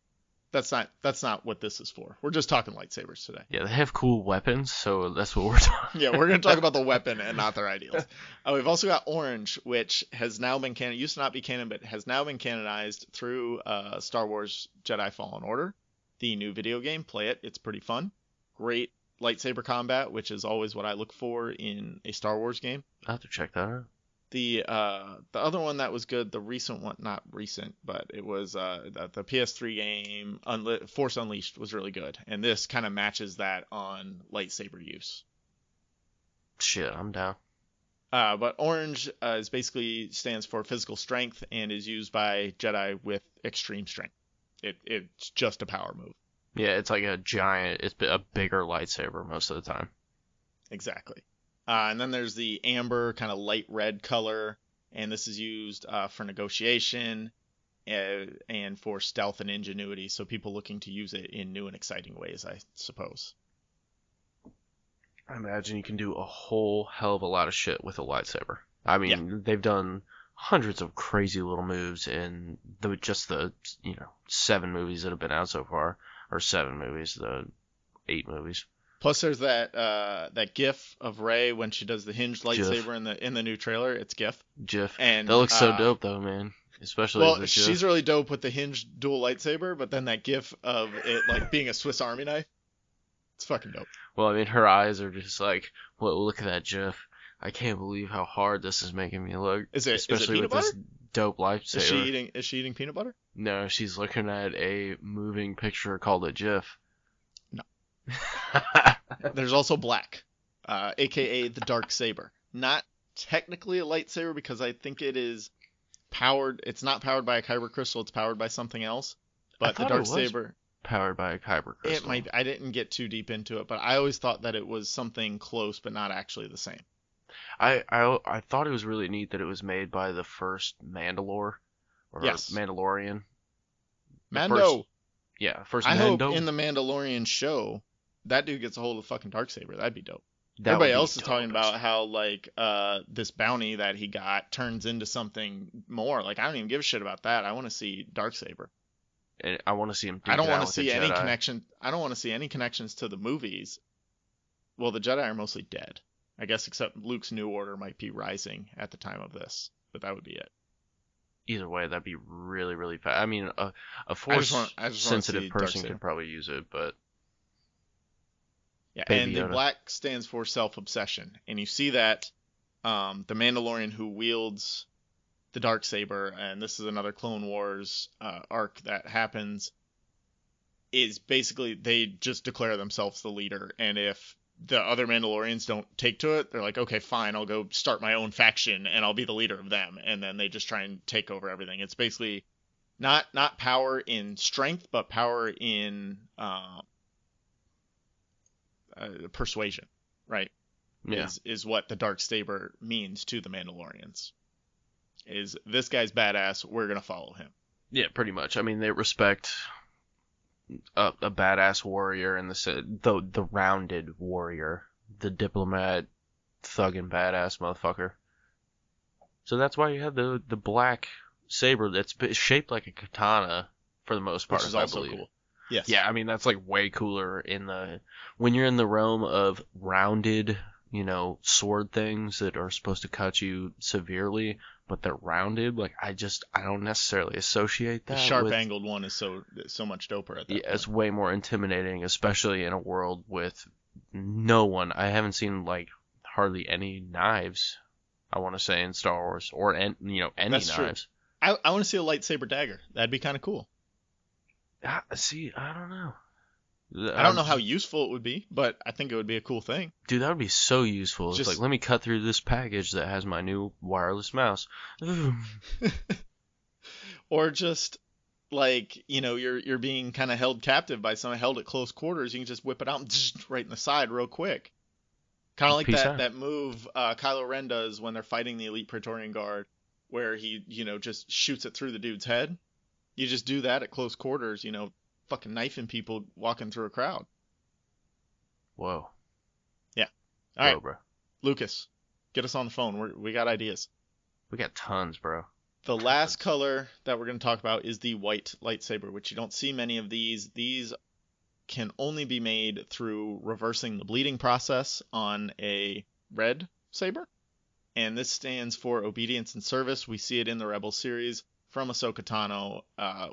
that's not what this is for. We're just talking lightsabers today. Yeah, they have cool weapons, so that's what we're talking. Yeah, we're going to talk about the weapon and not their ideals. We've also got Orange, which has now been canon. Used to not be canon, but has now been canonized through Star Wars Jedi Fallen Order, the new video game. Play it; it's pretty fun. Great lightsaber combat, which is always what I look for in a Star Wars game. I'll have to check that out. The other one that was good, the recent one, not recent, but it was the PS3 game, Force Unleashed, was really good, and this kind of matches that on lightsaber use. Shit, I'm down. But Orange is basically stands for physical strength and is used by Jedi with extreme strength. It's just a power move. Yeah, it's like it's a bigger lightsaber most of the time. Exactly. And then there's the amber, kind of light red color, and this is used for negotiation and for stealth and ingenuity, so people looking to use it in new and exciting ways, I suppose. I imagine you can do a whole hell of a lot of shit with a lightsaber. I mean, They've done hundreds of crazy little moves in the 7 movies that have been out so far, or 7 movies, the 8 movies. Plus, there's that GIF of Rey when she does the hinged lightsaber in the new trailer. It's GIF. And that looks so dope, though, man. Especially as a GIF. She's really dope with the hinged dual lightsaber, but then that GIF of it like being a Swiss Army knife. It's fucking dope. Well, I mean, her eyes are just like, well, look at that GIF. I can't believe how hard this is making me look. Is it Especially peanut with this butter? dope lightsaber. Is she eating peanut butter? No, she's looking at a moving picture called a GIF. No. There's also black, aka the dark saber. Not technically a lightsaber because I think it is powered. It's not powered by a kyber crystal. It's powered by something else. I But the thought dark it was saber, powered by a kyber crystal. it might. I didn't get too deep into it, but I always thought that it was something close, but not actually the same. I thought it was really neat that it was made by the first Mandalore or Yes. Mandalorian. Mando. First I Mando. hope in the Mandalorian show that dude gets a hold of the fucking dark saber. That'd be dope. That would Everybody be else is dope talking as- about how like this bounty that he got turns into something more. Like I don't even give a shit about that. I want to see Darksaber. And I want to see him. I don't want want to see any connection. I don't want to see any connections to the movies. Well, the Jedi are mostly dead, I guess, except Luke's New Order might be rising at the time of this, but that would be it. Either way, that'd be really, really fast. I mean, a I force just wanna sensitive see person Darksaber. could probably use it, but Yeah, Baby and the Yoda. black stands for self-obsession, and you see that the Mandalorian who wields the Darksaber, and this is another Clone Wars arc that happens, is basically they just declare themselves the leader, and if the other Mandalorians don't take to it, they're like, okay, fine, I'll go start my own faction, and I'll be the leader of them, and then they just try and take over everything. It's basically not power in strength, but power in persuasion, right? yeah, Is what the dark saber means to the Mandalorians. Is this guy's badass? We're gonna follow him. yeah, pretty much. I mean, they respect a badass warrior and the rounded warrior, the diplomat, thug and badass motherfucker. So that's why you have the black saber that's shaped like a katana for the most part, Which is I also believe. cool. Yes. Yeah, I mean that's like way cooler when you're in the realm of rounded, sword things that are supposed to cut you severely, but they're rounded. Like I don't necessarily associate The that sharp with. angled one is so much doper at that Yeah, point. it's way more intimidating, especially in a world with no one. I haven't seen like hardly any knives. I want to say in Star Wars or any That's true. knives. I want to see a lightsaber dagger. That'd be kind of cool. See, I don't know. I don't know how useful it would be, but I think it would be a cool thing. Dude, that would be so useful. It's Just- like, let me cut through this package that has my new wireless mouse. Or just like, you're being kind of held captive by someone held at close quarters. You can just whip it out and right in the side real quick. Kind of like Peace out. that move Kylo Ren does when they're fighting the Elite Praetorian Guard, where he, just shoots it through the dude's head. You just do that at close quarters, fucking knifing people walking through a crowd. Whoa. All right, Whoa, bro. Lucas, get us on the phone. We got ideas. We got tons, bro. The last color that we're going to talk about is the white lightsaber, which you don't see many of these. These can only be made through reversing the bleeding process on a red saber. And this stands for obedience and service. We see it in the Rebel series from Ahsoka Tano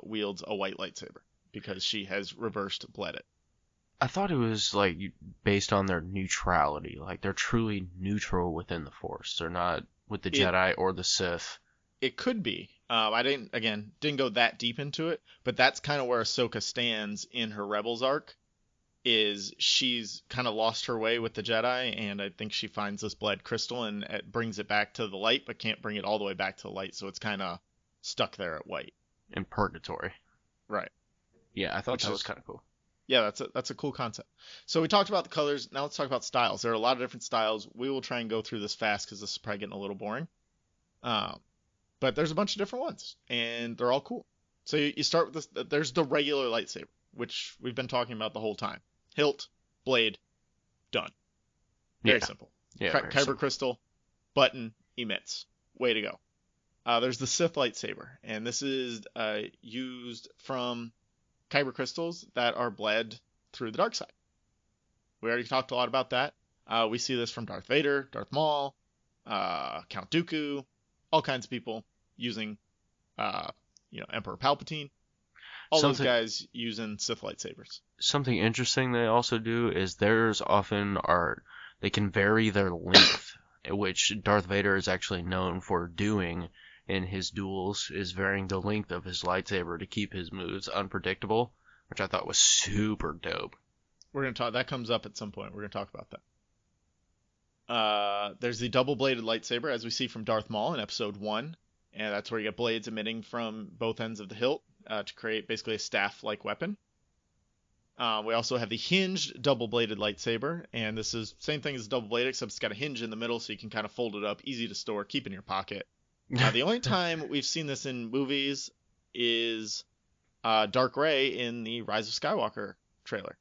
wields a white lightsaber because she has reversed bled it. I thought it was like based on their neutrality. Like they're truly neutral within the Force. They're not with the Jedi or the Sith. It could be. I didn't go that deep into it, but that's kind of where Ahsoka stands in her Rebels arc. Is she's kind of lost her way with the Jedi, and I think she finds this bled crystal and it brings it back to the light, but can't bring it all the way back to the light, so it's kind of stuck there at white. In purgatory. Right. Yeah, I thought Which that was is- kind of cool. Yeah, that's a cool concept. So we talked about the colors. Now let's talk about styles. There are a lot of different styles. We will try and go through this fast because this is probably getting a little boring. But there's a bunch of different ones, and they're all cool. So you start with this. There's the regular lightsaber, which we've been talking about the whole time. Hilt, blade, done. Very Yeah. simple. Yeah. Kyber very simple. crystal, button, emits. Way to go. There's the Sith lightsaber, and this is used from kyber crystals that are bled through the dark side. We already talked a lot about that. We see this from Darth Vader, Darth Maul, Count Dooku, all kinds of people using, Emperor Palpatine. all those Something guys using Sith lightsabers. something interesting they also do is theirs often are they can vary their length, which Darth Vader is actually known for doing in his duels, is varying the length of his lightsaber to keep his moves unpredictable, which I thought was super dope. We're gonna talk. That comes up at some point. We're gonna talk about that. There's the double-bladed lightsaber, as we see from Darth Maul in Episode 1, and that's where you get blades emitting from both ends of the hilt to create basically a staff-like weapon. We also have the hinged double-bladed lightsaber, and this is same thing as double-bladed, except it's got a hinge in the middle, so you can kind of fold it up, easy to store, keep in your pocket. The only time we've seen this in movies is Dark Rey in the Rise of Skywalker trailer.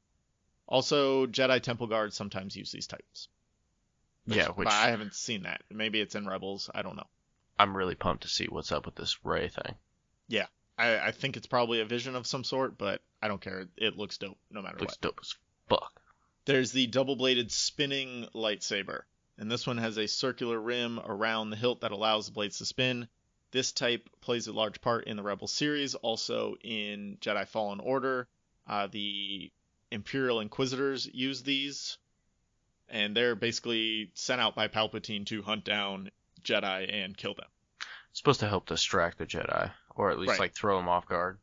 Also, Jedi Temple Guards sometimes use these types. But I haven't seen that. Maybe it's in Rebels. I don't know. I'm really pumped to see what's up with this Rey thing. Yeah, I think it's probably a vision of some sort, but I don't care. It looks dope no matter what. Looks dope as fuck. There's the double-bladed spinning lightsaber, and this one has a circular rim around the hilt that allows the blades to spin. This type plays a large part in the Rebels series, also in Jedi Fallen Order. The Imperial Inquisitors use these, and they're basically sent out by Palpatine to hunt down Jedi and kill them. It's supposed to help distract the Jedi, or at least Right. like throw them off guard.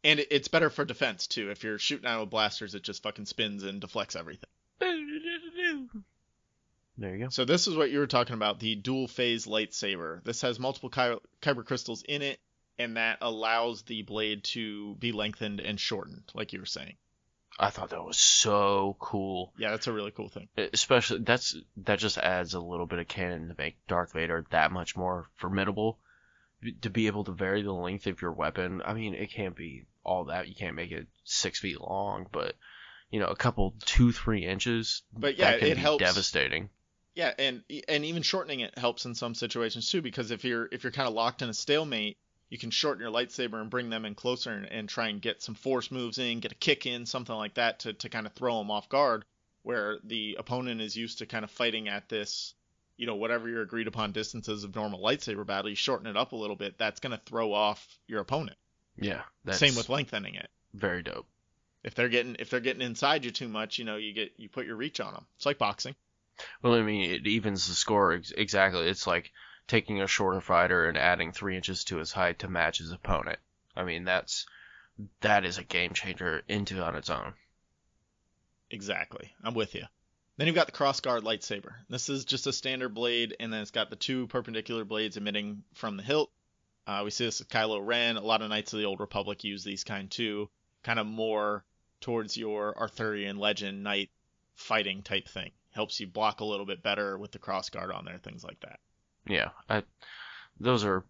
And it's better for defense, too. If you're shooting out with blasters, it just fucking spins and deflects everything. There you go. So this is what you were talking about, the dual-phase lightsaber. This has multiple kyber crystals in it, and that allows the blade to be lengthened and shortened, like you were saying. I thought that was so cool. Yeah, that's a really cool thing. Especially that just adds a little bit of canon to make Darth Vader that much more formidable. To be able to vary the length of your weapon, I mean, it can't be all that. You can't make it 6 feet long, but a couple 2-3 inches. But yeah, that can it be helps. devastating. Yeah, and even shortening it helps in some situations too, because if you're kind of locked in a stalemate, you can shorten your lightsaber and bring them in closer and try and get some force moves in, get a kick in, something like that to kind of throw them off guard, where the opponent is used to kind of fighting at this, whatever your agreed upon distances of normal lightsaber battle. You shorten it up a little bit, that's going to throw off your opponent. Yeah, that's Same with lengthening it. very dope. If they're getting inside you too much, you put your reach on them. It's like boxing. Well, I mean, it evens the score exactly. It's like taking a shorter fighter and adding 3 inches to his height to match his opponent. I mean, that is a game changer on its own. Exactly. I'm with you. Then you've got the crossguard lightsaber. This is just a standard blade, and then it's got the 2 perpendicular blades emitting from the hilt. We see this with Kylo Ren. A lot of Knights of the Old Republic use these kind too. Kind of more towards your Arthurian legend knight fighting type thing. Helps you block a little bit better with the crossguard on there, things like that. Yeah, those are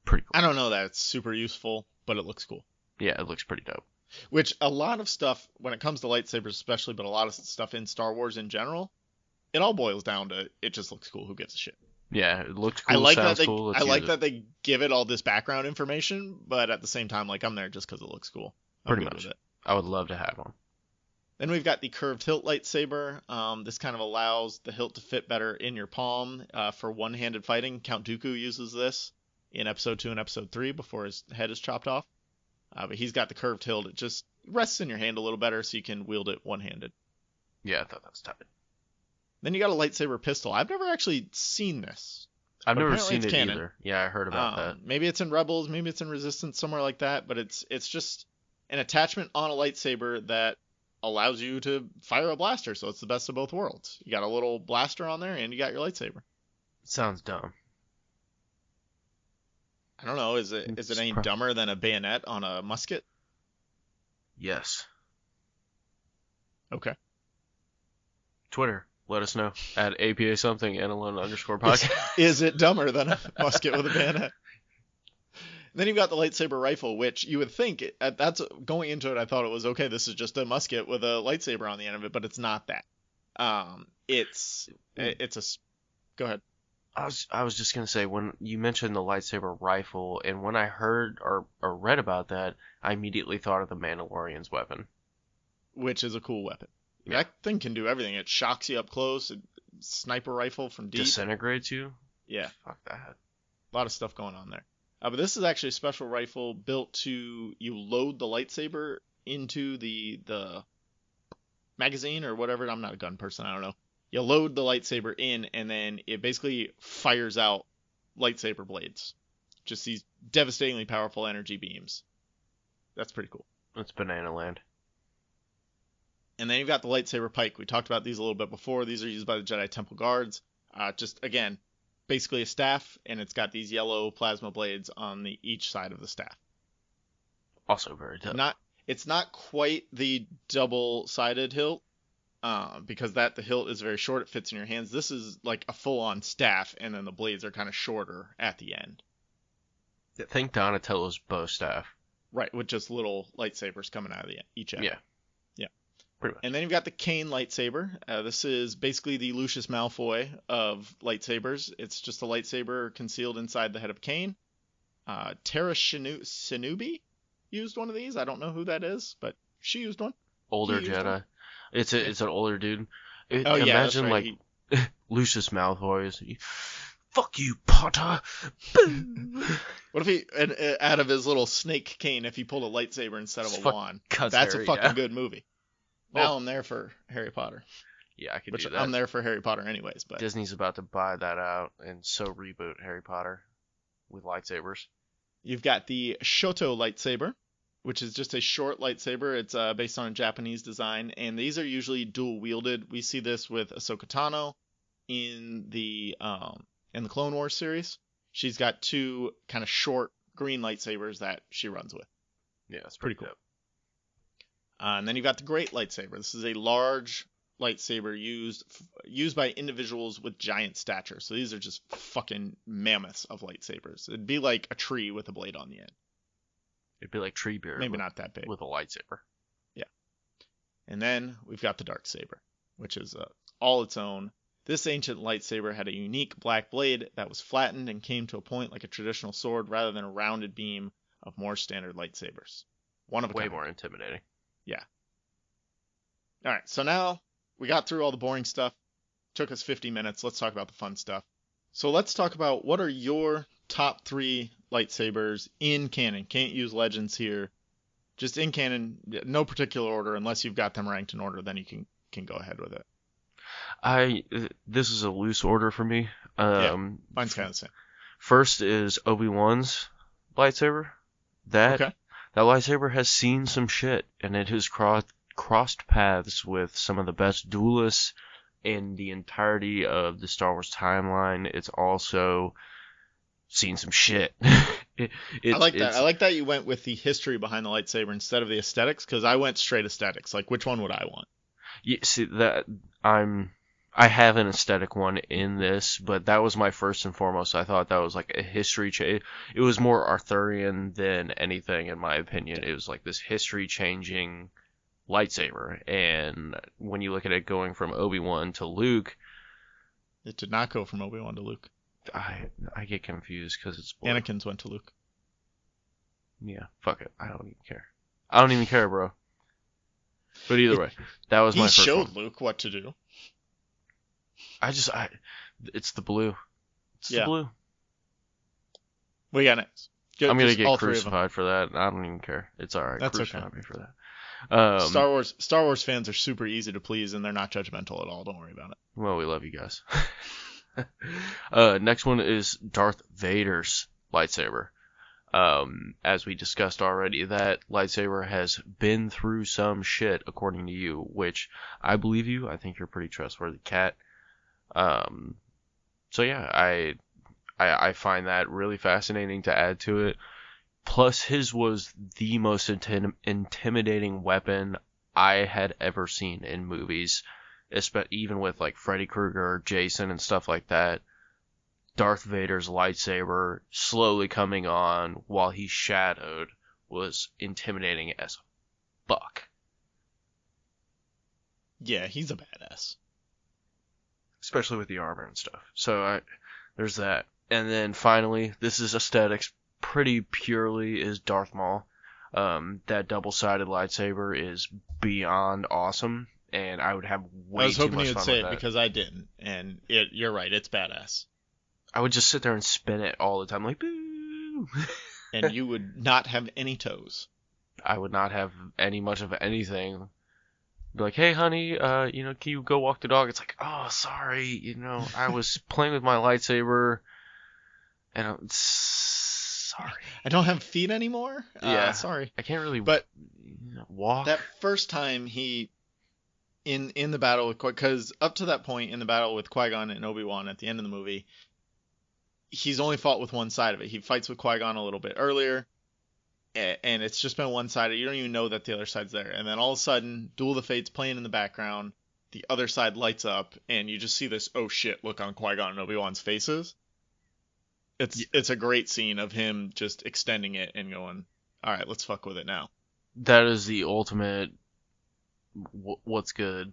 pretty cool. I don't know that it's super useful, but it looks cool. Yeah, it looks pretty dope. Which a lot of stuff, when it comes to lightsabers especially, but a lot of stuff in Star Wars in general, it all boils down to it just looks cool. Who gives a shit? Yeah, it looks cool. I like sounds that cool. I like that they give it all this background information, but at the same time, like I'm there just because it looks cool. I'm Pretty good much. with it. I would love to have one. Then we've got the curved hilt lightsaber. This kind of allows the hilt to fit better in your palm for one-handed fighting. Count Dooku uses this in Episode 2 and Episode 3 before his head is chopped off. But he's got the curved hilt. It just rests in your hand a little better so you can wield it one-handed. Yeah, I thought that was tight. Then you got a lightsaber pistol. I've never actually seen this. I've But never apparently seen it's it canon. either. Yeah, I heard about that. Maybe it's in Rebels, maybe it's in Resistance, somewhere like that. But it's just an attachment on a lightsaber that allows you to fire a blaster. So it's the best of both worlds. You got a little blaster on there, and you got your lightsaber. Sounds dumb. I don't know. Is it any dumber than a bayonet on a musket? Yes. Okay. Twitter, let us know at APA something _podcast. Is it dumber than a musket with a bayonet? Then you've got the lightsaber rifle, which you would think that's going into it. I thought it was okay. This is just a musket with a lightsaber on the end of it, but it's not that. It's a. Go ahead. I was just gonna say, when you mentioned the lightsaber rifle, and when I heard or read about that, I immediately thought of the Mandalorian's weapon. Which is a cool weapon. Yeah. That thing can do everything. It shocks you up close. Sniper rifle from deep. Disintegrates you? Yeah, Fuck that. a lot of stuff going on there. But this is actually a special rifle built to you load the lightsaber into the magazine or whatever. I'm not a gun person. I don't know. You load the lightsaber in, and then it basically fires out lightsaber blades. Just these devastatingly powerful energy beams. That's pretty cool. That's banana land. And then you've got the lightsaber pike. We talked about these a little bit before. These are used by the Jedi Temple Guards. Just, again, basically a staff, and it's got these yellow plasma blades on each side of the staff. Also very dope. It's not quite the double-sided hilt, because the hilt is very short. It fits in your hands. This is like a full-on staff, and then the blades are kind of shorter at the end. Think Donatello's bow staff. Right, with just little lightsabers coming out of each end. Yeah. Pretty much. And then you've got the cane lightsaber. This is basically the Lucius Malfoy of lightsabers. It's just a lightsaber concealed inside the head of Cain. Tara Shinobi used one of these. I don't know who that is, but she used one. Older Jedi. It's an older dude. Imagine right. Lucius Malfoy is. Fuck you, Potter. Boom. What if he, out of his little snake cane, if he pulled a lightsaber instead of a wand? That's Harry, a fucking good movie. Now I'm there for Harry Potter. Yeah, I could do that. I'm there for Harry Potter anyways. But Disney's about to buy that out and so reboot Harry Potter with lightsabers. You've got the Shoto lightsaber, which is just a short lightsaber. It's based on a Japanese design, and these are usually dual-wielded. We see this with Ahsoka Tano in the Clone Wars series. She's got two kind of short green lightsabers that she runs with. Yeah, it's pretty cool. And then you've got the Great Lightsaber. This is a large lightsaber used by individuals with giant stature. So these are just fucking mammoths of lightsabers. It'd be like a tree with a blade on the end. It'd be like Treebeard. Maybe not that big. With a lightsaber. Yeah. And then we've got the Darksaber, which is all its own. This ancient lightsaber had a unique black blade that was flattened and came to a point like a traditional sword rather than a rounded beam of more standard lightsabers. One of a kind. Way more intimidating. Yeah. All right, so now we got through all the boring stuff. Took us 50 minutes. Let's talk about the fun stuff. So let's talk about what are your top 3 lightsabers in canon. Can't use legends here. Just in canon, no particular order. Unless you've got them ranked in order, then you can go ahead with it. This is a loose order for me. Mine's kind of the same. First is Obi-Wan's lightsaber. That lightsaber has seen some shit, and it has crossed paths with some of the best duelists in the entirety of the Star Wars timeline. It's also seen some shit. I like that. I like that you went with the history behind the lightsaber instead of the aesthetics, because I went straight aesthetics. Like, which one would I want? Yeah, see, I have an aesthetic one in this, but that was my first and foremost. I thought that was like a history change. It was more Arthurian than anything, in my opinion. It was like this history-changing lightsaber, and when you look at it going from Obi-Wan to Luke, it did not go from Obi-Wan to Luke. I get confused because it's blue. Anakin's went to Luke. Yeah, fuck it. I don't even care. I don't even care, bro. But either way, that was my first one. He showed Luke what to do. It's the blue. It's the blue. We got next. I'm gonna get crucified for that. I don't even care. It's alright. That's Crucify okay. me for that. Star Wars fans are super easy to please, and they're not judgmental at all. Don't worry about it. Well, we love you guys. Next one is Darth Vader's lightsaber. As we discussed already, that lightsaber has been through some shit, according to you, which I believe you. I think you're a pretty trustworthy cat. So yeah, I find that really fascinating to add to it. Plus, his was the most intimidating weapon I had ever seen in movies, even with like Freddy Krueger, Jason, and stuff like that. Darth Vader's lightsaber slowly coming on while he shadowed was intimidating as fuck. Yeah, he's a badass. Especially with the armor and stuff. So there's that. And then finally, this is aesthetics pretty purely, is Darth Maul. That double-sided lightsaber is beyond awesome, and I would have way too much fun with that. I was hoping you would say it because I didn't, and you're right, it's badass. I would just sit there and spin it all the time, like, boo! you. And you would not have any toes. I would not have any much of anything. Be like, hey, honey, can you go walk the dog? It's like, oh, sorry, I was playing with my lightsaber, and I'm sorry. I don't have feet anymore. Yeah, sorry. I can't really But walk. that first time in the battle with because up to that point in the battle with Qui-Gon and Obi-Wan at the end of the movie, he's only fought with one side of it. He fights with Qui-Gon a little bit earlier, and it's just been one-sided. You don't even know that the other side's there. And then all of a sudden, Duel of the Fates playing in the background, the other side lights up, and you just see this oh shit look on Qui-Gon and Obi-Wan's faces. It's a great scene of him just extending it and going, all right, let's fuck with it now. That is the ultimate what's good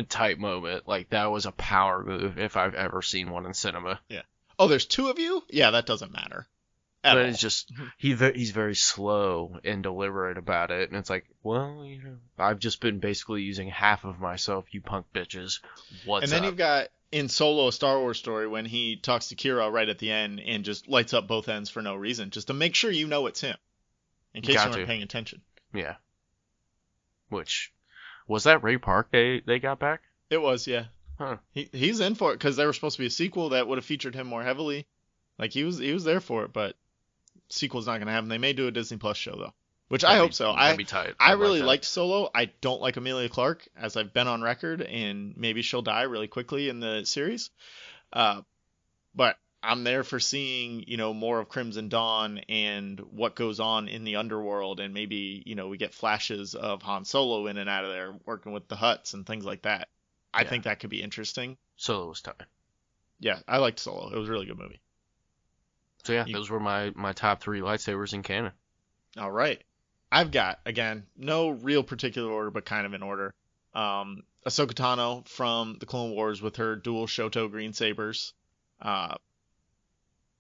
type moment. Like, that was a power move if I've ever seen one in cinema. Yeah. Oh, there's two of you? Yeah, that doesn't matter. But it's just, he's very slow and deliberate about it. And it's like, well, I've just been basically using half of myself, you punk bitches. What's up? And then you've got in Solo, a Star Wars story, when he talks to Kira right at the end and just lights up both ends for no reason, just to make sure you know it's him. In case you weren't paying attention. Yeah. Which, was that Ray Park they got back? It was, yeah. Huh. He's in for it because there was supposed to be a sequel that would have featured him more heavily. Like, he was there for it, but sequel's not going to happen. They may do a Disney Plus show, though. Which I hope so. That'd be tight. I really liked Solo. I don't like Emilia Clarke, as I've been on record, and maybe she'll die really quickly in the series. But I'm there for seeing, more of Crimson Dawn and what goes on in the underworld, and maybe, we get flashes of Han Solo in and out of there working with the Hutts and things like that. I think that could be interesting. Solo was tight. Yeah, I liked Solo. It was a really good movie. So yeah, those were my top 3 lightsabers in canon. All right. I've got, again, no real particular order, but kind of in order. Ahsoka Tano from the Clone Wars with her dual Shoto green sabers.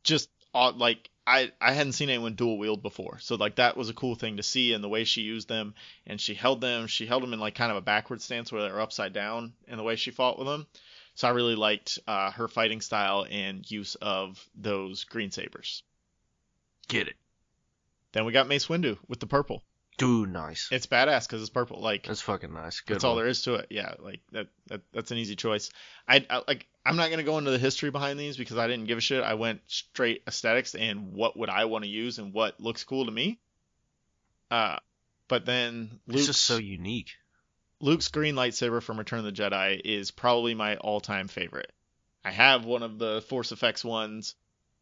Just like I hadn't seen anyone dual wield before, so like that was a cool thing to see, and the way she used them, and she held them in like kind of a backward stance where they were upside down in the way she fought with them. So I really liked her fighting style and use of those green sabers. Get it. Then we got Mace Windu with the purple. Dude, nice. It's badass because it's purple. Like, that's fucking nice. Good. That's all there is to it. Yeah, like that's an easy choice. I'm not gonna go into the history behind these because I didn't give a shit. I went straight aesthetics and what would I want to use and what looks cool to me. But then it's just so unique. Luke's green lightsaber from Return of the Jedi is probably my all-time favorite. I have one of the Force Effects ones.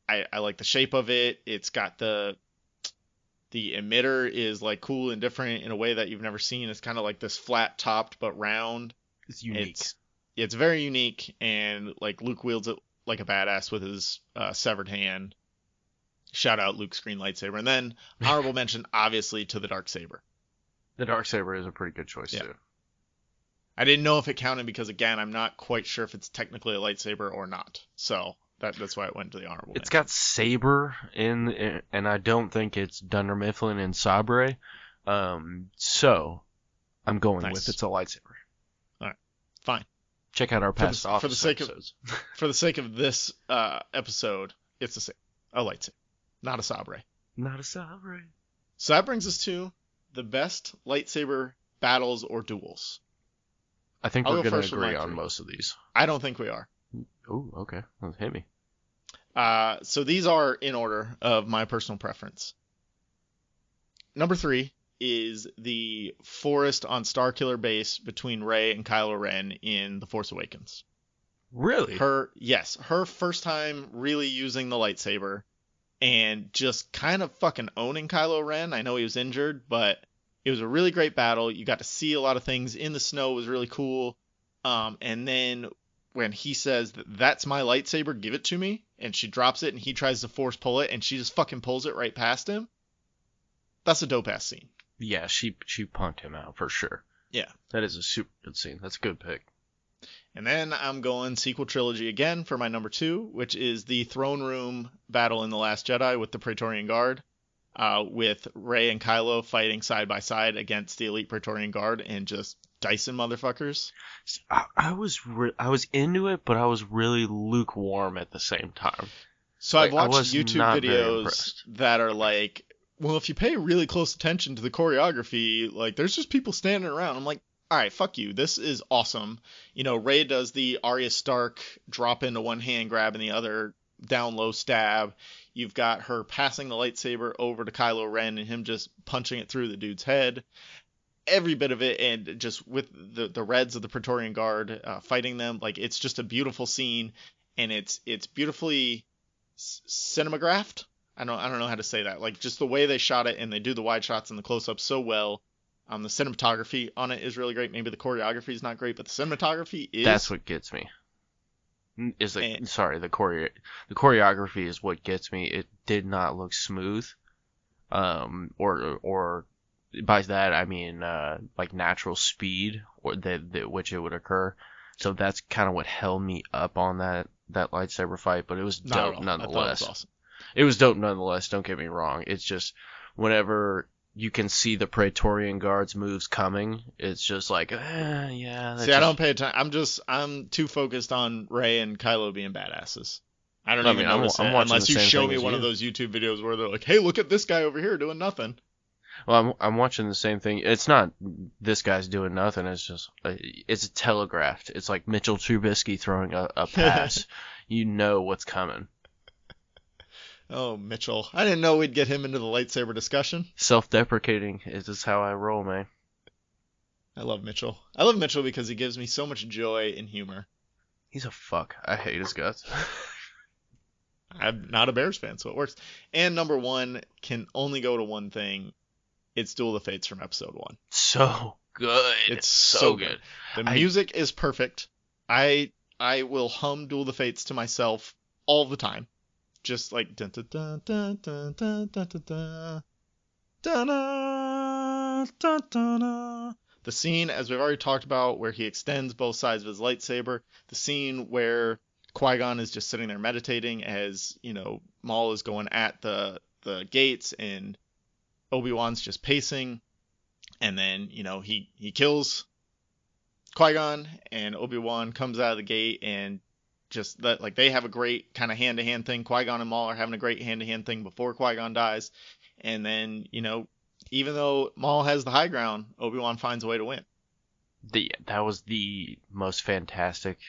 I like the shape of it. It's got the emitter is like cool and different in a way that you've never seen. It's kind of like this flat topped but round. It's unique. It's very unique, and like Luke wields it like a badass with his severed hand. Shout out Luke's green lightsaber. And then honorable mention, obviously, to the Darksaber. The Darksaber is a pretty good choice too. I didn't know if it counted because, again, I'm not quite sure if it's technically a lightsaber or not. So that's why it went to the honorable mention. It's got saber in, and I don't think it's Dunder Mifflin and Sabre. So I'm going with it's a lightsaber. All right, fine. Check out our past Office episodes. For the sake of this episode, it's a lightsaber, not a Sabre. Not a Sabre. So that brings us to the best lightsaber battles or duels. I think we're going to agree on most of these. I don't think we are. Oh, okay. Well, hit me. So these are in order of my personal preference. Number 3 is the forest on Starkiller Base between Rey and Kylo Ren in The Force Awakens. Really? Her first time really using the lightsaber and just kind of fucking owning Kylo Ren. I know he was injured, but it was a really great battle. You got to see a lot of things in the snow. It was really cool. And then when he says, that's my lightsaber, give it to me, and she drops it and he tries to force pull it and she just fucking pulls it right past him. That's a dope ass scene. Yeah, she punked him out for sure. Yeah. That is a super good scene. That's a good pick. And then I'm going sequel trilogy again for my number 2, which is the throne room battle in The Last Jedi with the Praetorian Guard. With Rey and Kylo fighting side by side against the elite Praetorian Guard and just dicing motherfuckers. I was into it, but I was really lukewarm at the same time. So I've Like, I watched was YouTube not very videos impressed. that are like, well, if you pay really close attention to the choreography, like there's just people standing around. I'm like, all right, fuck you. This is awesome. Rey does the Arya Stark drop into one hand, grab in the other, down low stab. You've got her passing the lightsaber over to Kylo Ren and him just punching it through the dude's head. Every bit of it, and just with the Reds of the Praetorian Guard fighting them, like it's just a beautiful scene, and it's beautifully cinematographed. I don't know how to say that. Like just the way they shot it, and they do the wide shots and the close ups so well. The cinematography on it is really great. Maybe the choreography is not great, but the cinematography That's is. what gets me. Is the And, sorry the choreography is what gets me. It did not look smooth. Or by that I mean like natural speed or that which it would occur. So that's kind of what held me up on that lightsaber fight. But it was not at dope all. I thought it was nonetheless. awesome. It was dope nonetheless. Don't get me wrong. It's just whenever you can see the Praetorian Guards moves coming, it's just like, yeah, that See, I don't just. pay attention. I'm too focused on Rey and Kylo being badasses. I don't I even mean, notice I'm it watching the unless you same show thing me as one of you. those YouTube videos where they're like, "Hey, look at this guy over here doing nothing." Well, I'm watching the same thing. It's not this guy's doing nothing. It's just it's telegraphed. It's like Mitchell Trubisky throwing a pass. You know what's coming. Oh, Mitchell. I didn't know we'd get him into the lightsaber discussion. Self-deprecating is just how I roll, man. I love Mitchell. I love Mitchell because he gives me so much joy and humor. He's a fuck. I hate his guts. I'm not a Bears fan, so it works. And number one can only go to one thing. It's Duel of the Fates from episode one. So good. It's So so good. good. The I music is perfect. I will hum Duel of the Fates to myself all the time. Just like dun dun dun dun dun dun dun dun dun dun dun dun dun. The scene, as we've already talked about, where he extends both sides of his lightsaber. The scene where Qui-Gon is just sitting there meditating as, Maul is going at the gates and Obi-Wan's just pacing. And then, he kills Qui-Gon and Obi-Wan comes out of the gate and just that, like, they have a great kind of hand-to-hand thing. Qui-Gon and Maul are having a great hand-to-hand thing before Qui-Gon dies. And then, even though Maul has the high ground, Obi-Wan finds a way to win. that was the most fantastic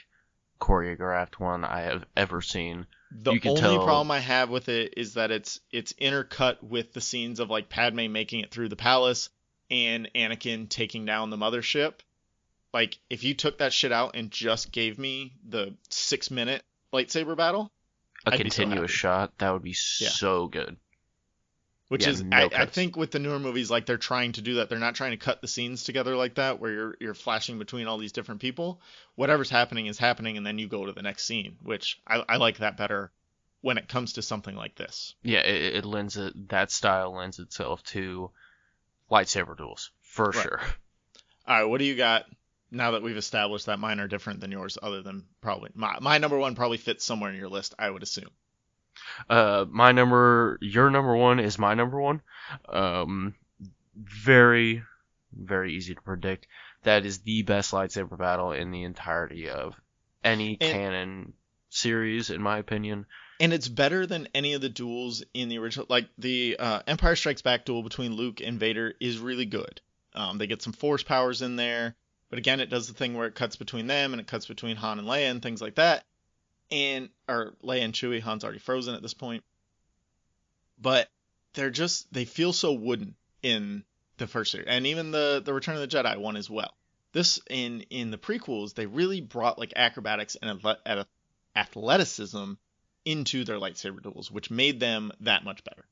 choreographed one I have ever seen. The You can only tell. problem I have with it is that it's intercut with the scenes of like Padme making it through the palace and Anakin taking down the mothership. Like if you took that shit out and just gave me the 6-minute lightsaber battle, A I'd be so continuous happy. shot, that would be Yeah. so good. Which Yeah, is no I cuts. think with the newer movies like they're trying to do that. They're not trying to cut the scenes together like that where you're flashing between all these different people. Whatever's happening is happening and then you go to the next scene, which I like that better when it comes to something like this. Yeah, that style lends itself to lightsaber duels for Right. sure. All right, what do you got now that we've established that mine are different than yours, other than probably my number one probably fits somewhere in your list, I would assume. Your number one is my number one. Um, very, very easy to predict. That is the best lightsaber battle in the entirety of any And canon series, in my opinion. and it's better than any of the duels in the original. Like the Empire Strikes Back duel between Luke and Vader is really good. They get some force powers in there, but again, it does the thing where it cuts between them and it cuts between Han and Leia and things like that. Or Leia and Chewie. Han's already frozen at this point, but they feel so wooden in the first series, and even the Return of the Jedi one as well. This in the prequels, they really brought like acrobatics and athleticism into their lightsaber duels, which made them that much better.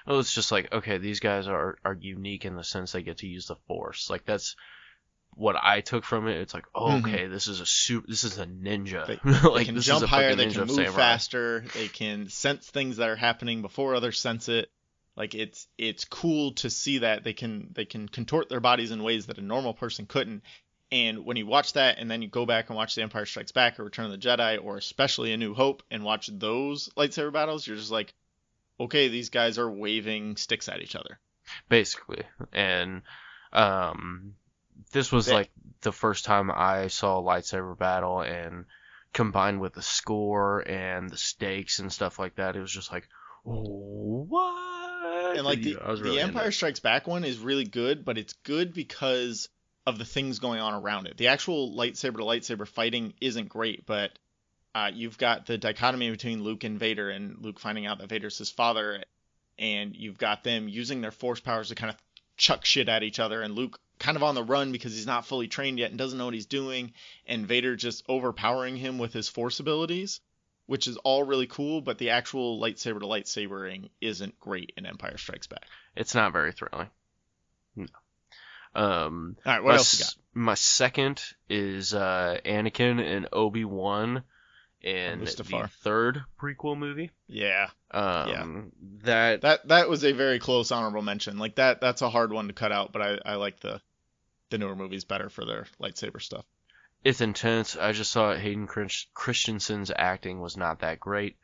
Well, it's just like, okay, these guys are unique in the sense they get to use the force. Like that's what I took from it. It's like, oh, Mm-hmm. okay, this is a ninja. They Like can this is jump a higher, fucking they ninja can of move samurai. faster, they can sense things that are happening before others sense it. Like it's cool to see that they can contort their bodies in ways that a normal person couldn't. And when you watch that and then you go back and watch The Empire Strikes Back or Return of the Jedi or especially A New Hope and watch those lightsaber battles, you're just like, okay, these guys are waving sticks at each other. Basically. And this was They, like the first time I saw a lightsaber battle and combined with the score and the stakes and stuff like that, it was just like, oh, what? And like I was the really into Empire it. Strikes Back one is really good, but it's good because of the things going on around it. The actual lightsaber to lightsaber fighting isn't great, but you've got the dichotomy between Luke and Vader, and Luke finding out that Vader's his father, and you've got them using their force powers to kind of chuck shit at each other, and Luke kind of on the run because he's not fully trained yet and doesn't know what he's doing, and Vader just overpowering him with his force abilities, which is all really cool, but the actual lightsaber to lightsabering isn't great in Empire Strikes Back. It's not very thrilling. No. All right, what else you got? My second is Anakin and Obi-Wan in the Mustafar. third prequel movie. Yeah. That That was a very close honorable mention. Like that's a hard one to cut out, but I like the newer movies better for their lightsaber stuff. it's intense. I just thought Hayden Christensen's acting was not that great.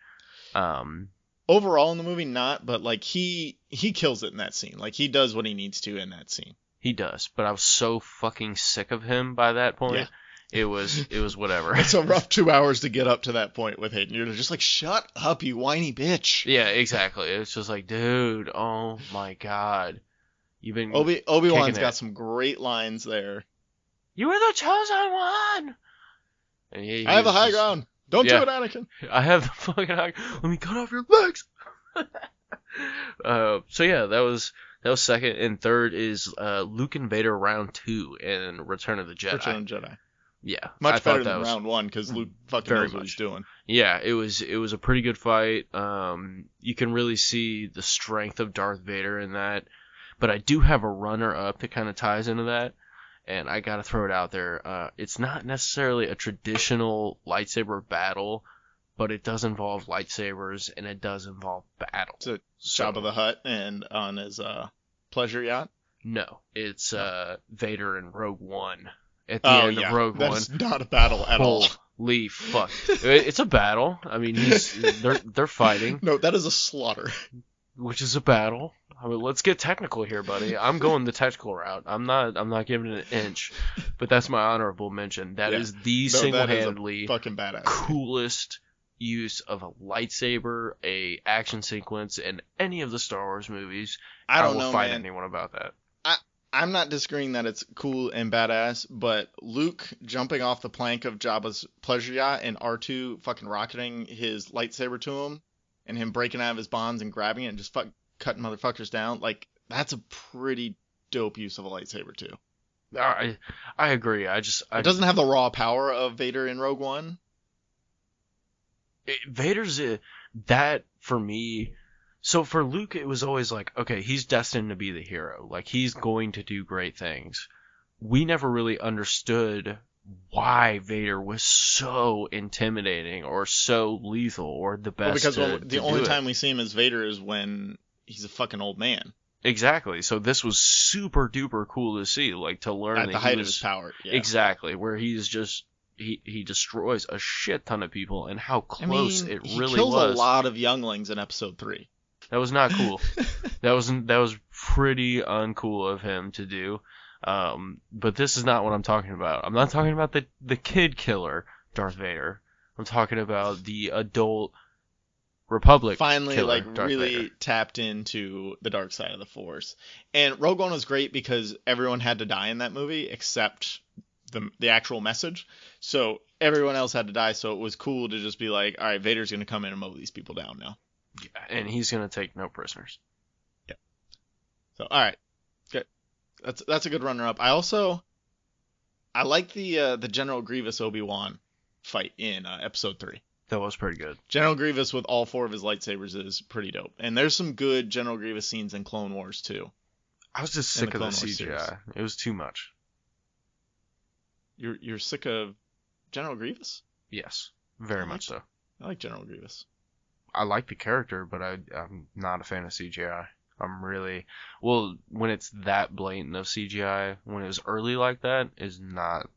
Overall in the movie, not, but like he kills it in that scene. Like he does what he needs to in that scene. He does, but I was so fucking sick of him by that point. Yeah. It was whatever. It's a rough 2 hours to get up to that point with Hayden. You're just like, shut up, you whiny bitch. Yeah, exactly. It's just like, dude, oh my god. You've been Obi-Wan's kicking got it. some great lines there. You were the chosen one! And I have the was high just- ground. Don't Yeah. do it, Anakin. I have the fucking high. Let me cut off your legs! So yeah, that was second. And third is Luke and Vader round 2 in Return of the Jedi. Return of the Jedi. Yeah. I Much thought better that than was, round 1 because Luke fucking very knows what much. he's doing. Yeah, it was a pretty good fight. You can really see the strength of Darth Vader in that. But I do have a runner-up that kind of ties into that, and I gotta throw it out there. It's not necessarily a traditional lightsaber battle, but it does involve lightsabers, and it does involve battle. It's a Jabba the Hutt and on his pleasure yacht. No, it's Vader and Rogue One. At the end of Rogue One. That's not a battle at all. Holy fuck. It's a battle. I mean, they're fighting. No, that is a slaughter. Which is a battle. I mean, let's get technical here, buddy. I'm going the technical route. I'm not giving it an inch, but that's my honorable mention. That is the single-handedly fucking badass. coolest use of a lightsaber, a action sequence in any of the Star Wars movies. I don't will know, fight man. anyone about that. I'm not disagreeing that it's cool and badass, but Luke jumping off the plank of Jabba's pleasure yacht and R2 fucking rocketing his lightsaber to him, and him breaking out of his bonds and grabbing it and just cutting motherfuckers down, like, that's a pretty dope use of a lightsaber too. I agree. It doesn't have the raw power of Vader in Rogue One. Vader's that for me. So for Luke, it was always like, okay, he's destined to be the hero. Like, he's going to do great things. We never really understood why Vader was so intimidating or so lethal or the best. Well, because the only time it. we see him as Vader is when he's a fucking old man. Exactly. So this was super duper cool to see, like to learn At that the height of his power. Yeah. Exactly, where he's just he destroys a shit ton of people, and how close it really was. He kills a lot of younglings in Episode 3. That was not cool. that was pretty uncool of him to do. But this is not what I'm talking about. I'm not talking about the kid killer Darth Vader. I'm talking about the adult Republic finally killer, like Darth really Vader. tapped into the dark side of the Force. And Rogue One was great because everyone had to die in that movie except the actual message. So everyone else had to die, so it was cool to just be like, all right, Vader's going to come in and mow these people down now. Yeah, and he's gonna take no prisoners. Yeah. So all right, good. That's a good runner-up. I like the General Grievous Obi-Wan fight in Episode 3. That was pretty good. General Grievous with all 4 of his lightsabers is pretty dope. And there's some good General Grievous scenes in Clone Wars too. I was just sick of the Clone Wars CGI. series. It was too much. You're sick of General Grievous? Yes, very much so. I like General Grievous. I like the character, but I'm not a fan of CGI. I'm really when it's that blatant of CGI, when it was early like that, is not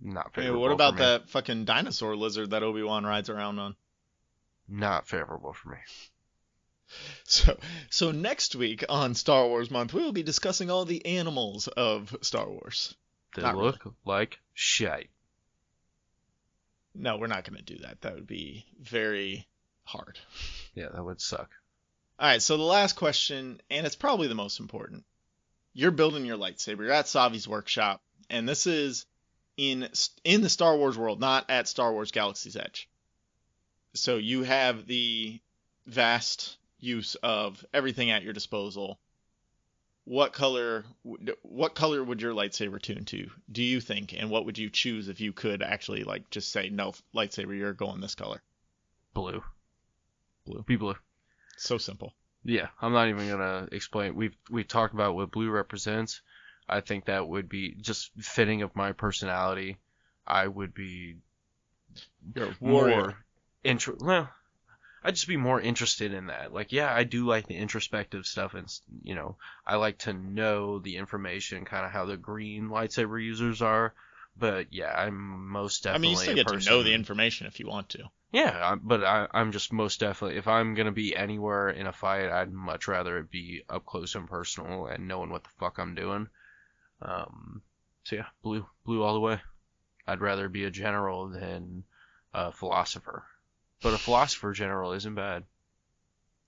favorable. Hey, what about for me. that fucking dinosaur lizard that Obi-Wan rides around on? Not favorable for me. So next week on Star Wars Month, we will be discussing all the animals of Star Wars. They Not look like shite. No, we're not going to do that. That would be very hard. Yeah, that would suck. All right, so the last question, and it's probably the most important. You're building your lightsaber. You're at Savi's workshop, and this is in the Star Wars world, not at Star Wars Galaxy's Edge. So you have the vast use of everything at your disposal. What color would your lightsaber tune to, do you think, and what would you choose if you could actually like just say, no, lightsaber, you're going this color? Blue. Blue. Be blue. So simple. Yeah, I'm not even gonna explain. We've talked about what blue represents. I think that would be just fitting of my personality. I would be You're a warrior. Well, I'd just be more interested in that. Like, yeah, I do like the introspective stuff, and I like to know the information, kind of how the green lightsaber users are. But yeah, I'm most definitely. I mean, you still get to know the information if you want to. Yeah, but I'm just most definitely, if I'm gonna be anywhere in a fight, I'd much rather it be up close and personal and knowing what the fuck I'm doing. So yeah, blue all the way. I'd rather be a general than a philosopher, but a philosopher general isn't bad.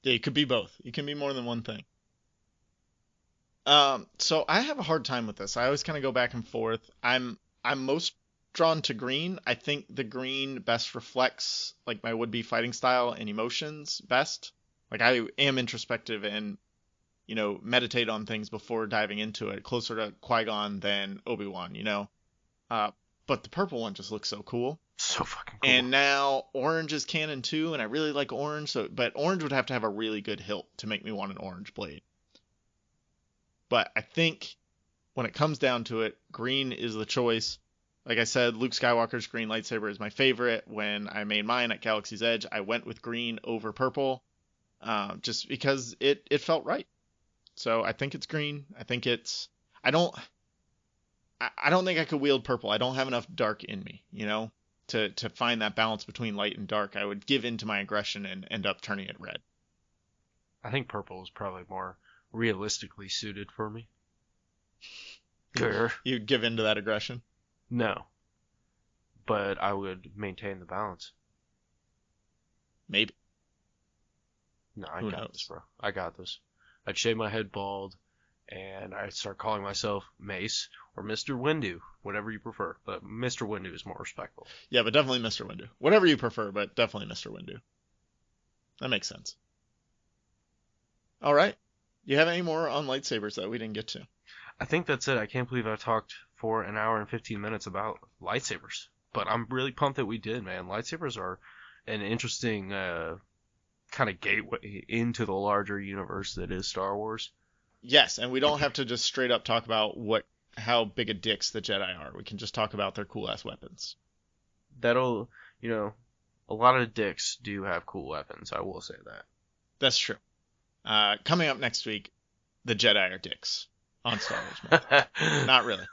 Yeah, you could be both. You can be more than one thing. So I have a hard time with this. I always kind of go back and forth. I'm most drawn to green. I think the green best reflects like my would-be fighting style and emotions best. Like I am introspective and meditate on things before diving into it, closer to Qui-Gon than Obi-Wan, but the purple one just looks so cool. So fucking cool. And now orange is canon too, and I really like orange, but orange would have to have a really good hilt to make me want an orange blade. But I think when it comes down to it, green is the choice. Like I said, Luke Skywalker's green lightsaber is my favorite. When I made mine at Galaxy's Edge, I went with green over purple, just because it felt right. So I think it's green. I think it's. I don't think I could wield purple. I don't have enough dark in me, to find that balance between light and dark. I would give in to my aggression and end up turning it red. I think purple is probably more realistically suited for me. Sure. You'd give in to that aggression? No. But I would maintain the balance. Maybe. No, I got this, bro. I got this. I'd shave my head bald, and I'd start calling myself Mace or Mr. Windu, whatever you prefer. But Mr. Windu is more respectful. Yeah, but definitely Mr. Windu. Whatever you prefer, but definitely Mr. Windu. That makes sense. All right. Do you have any more on lightsabers that we didn't get to? I think that's it. I can't believe I talked for an hour and 15 minutes about lightsabers. But I'm really pumped that we did, man. Lightsabers are an interesting kind of gateway into the larger universe that is Star Wars. Yes, and we don't have to just straight up talk about how big a dicks the Jedi are. We can just talk about their cool-ass weapons. That'll, a lot of dicks do have cool weapons. I will say that. That's true. Coming up next week, the Jedi are dicks on Star Wars Month. Not really.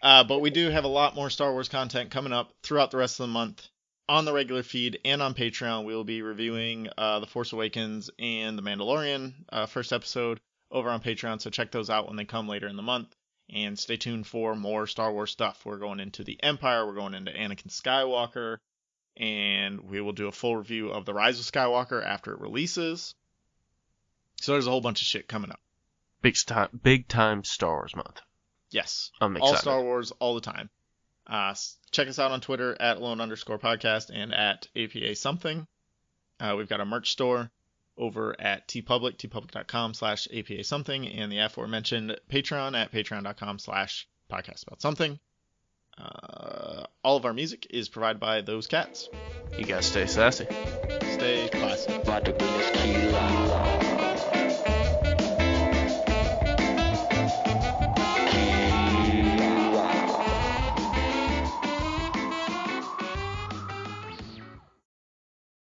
But we do have a lot more Star Wars content coming up throughout the rest of the month on the regular feed and on Patreon. We will be reviewing The Force Awakens and The Mandalorian first episode over on Patreon, so check those out when they come later in the month. And stay tuned for more Star Wars stuff. We're going into the Empire, we're going into Anakin Skywalker, and we will do a full review of The Rise of Skywalker after it releases. So there's a whole bunch of shit coming up. Big time Star Wars month. Yes. I'm excited. All Star Wars all the time. Check us out on Twitter at @alone_podcast and at APA something. We've got a merch store over at TeePublic, tpublic.com/APA something, and the aforementioned Patreon at patreon.com/podcast about something. All of our music is provided by those cats. You guys stay sassy. Stay classy.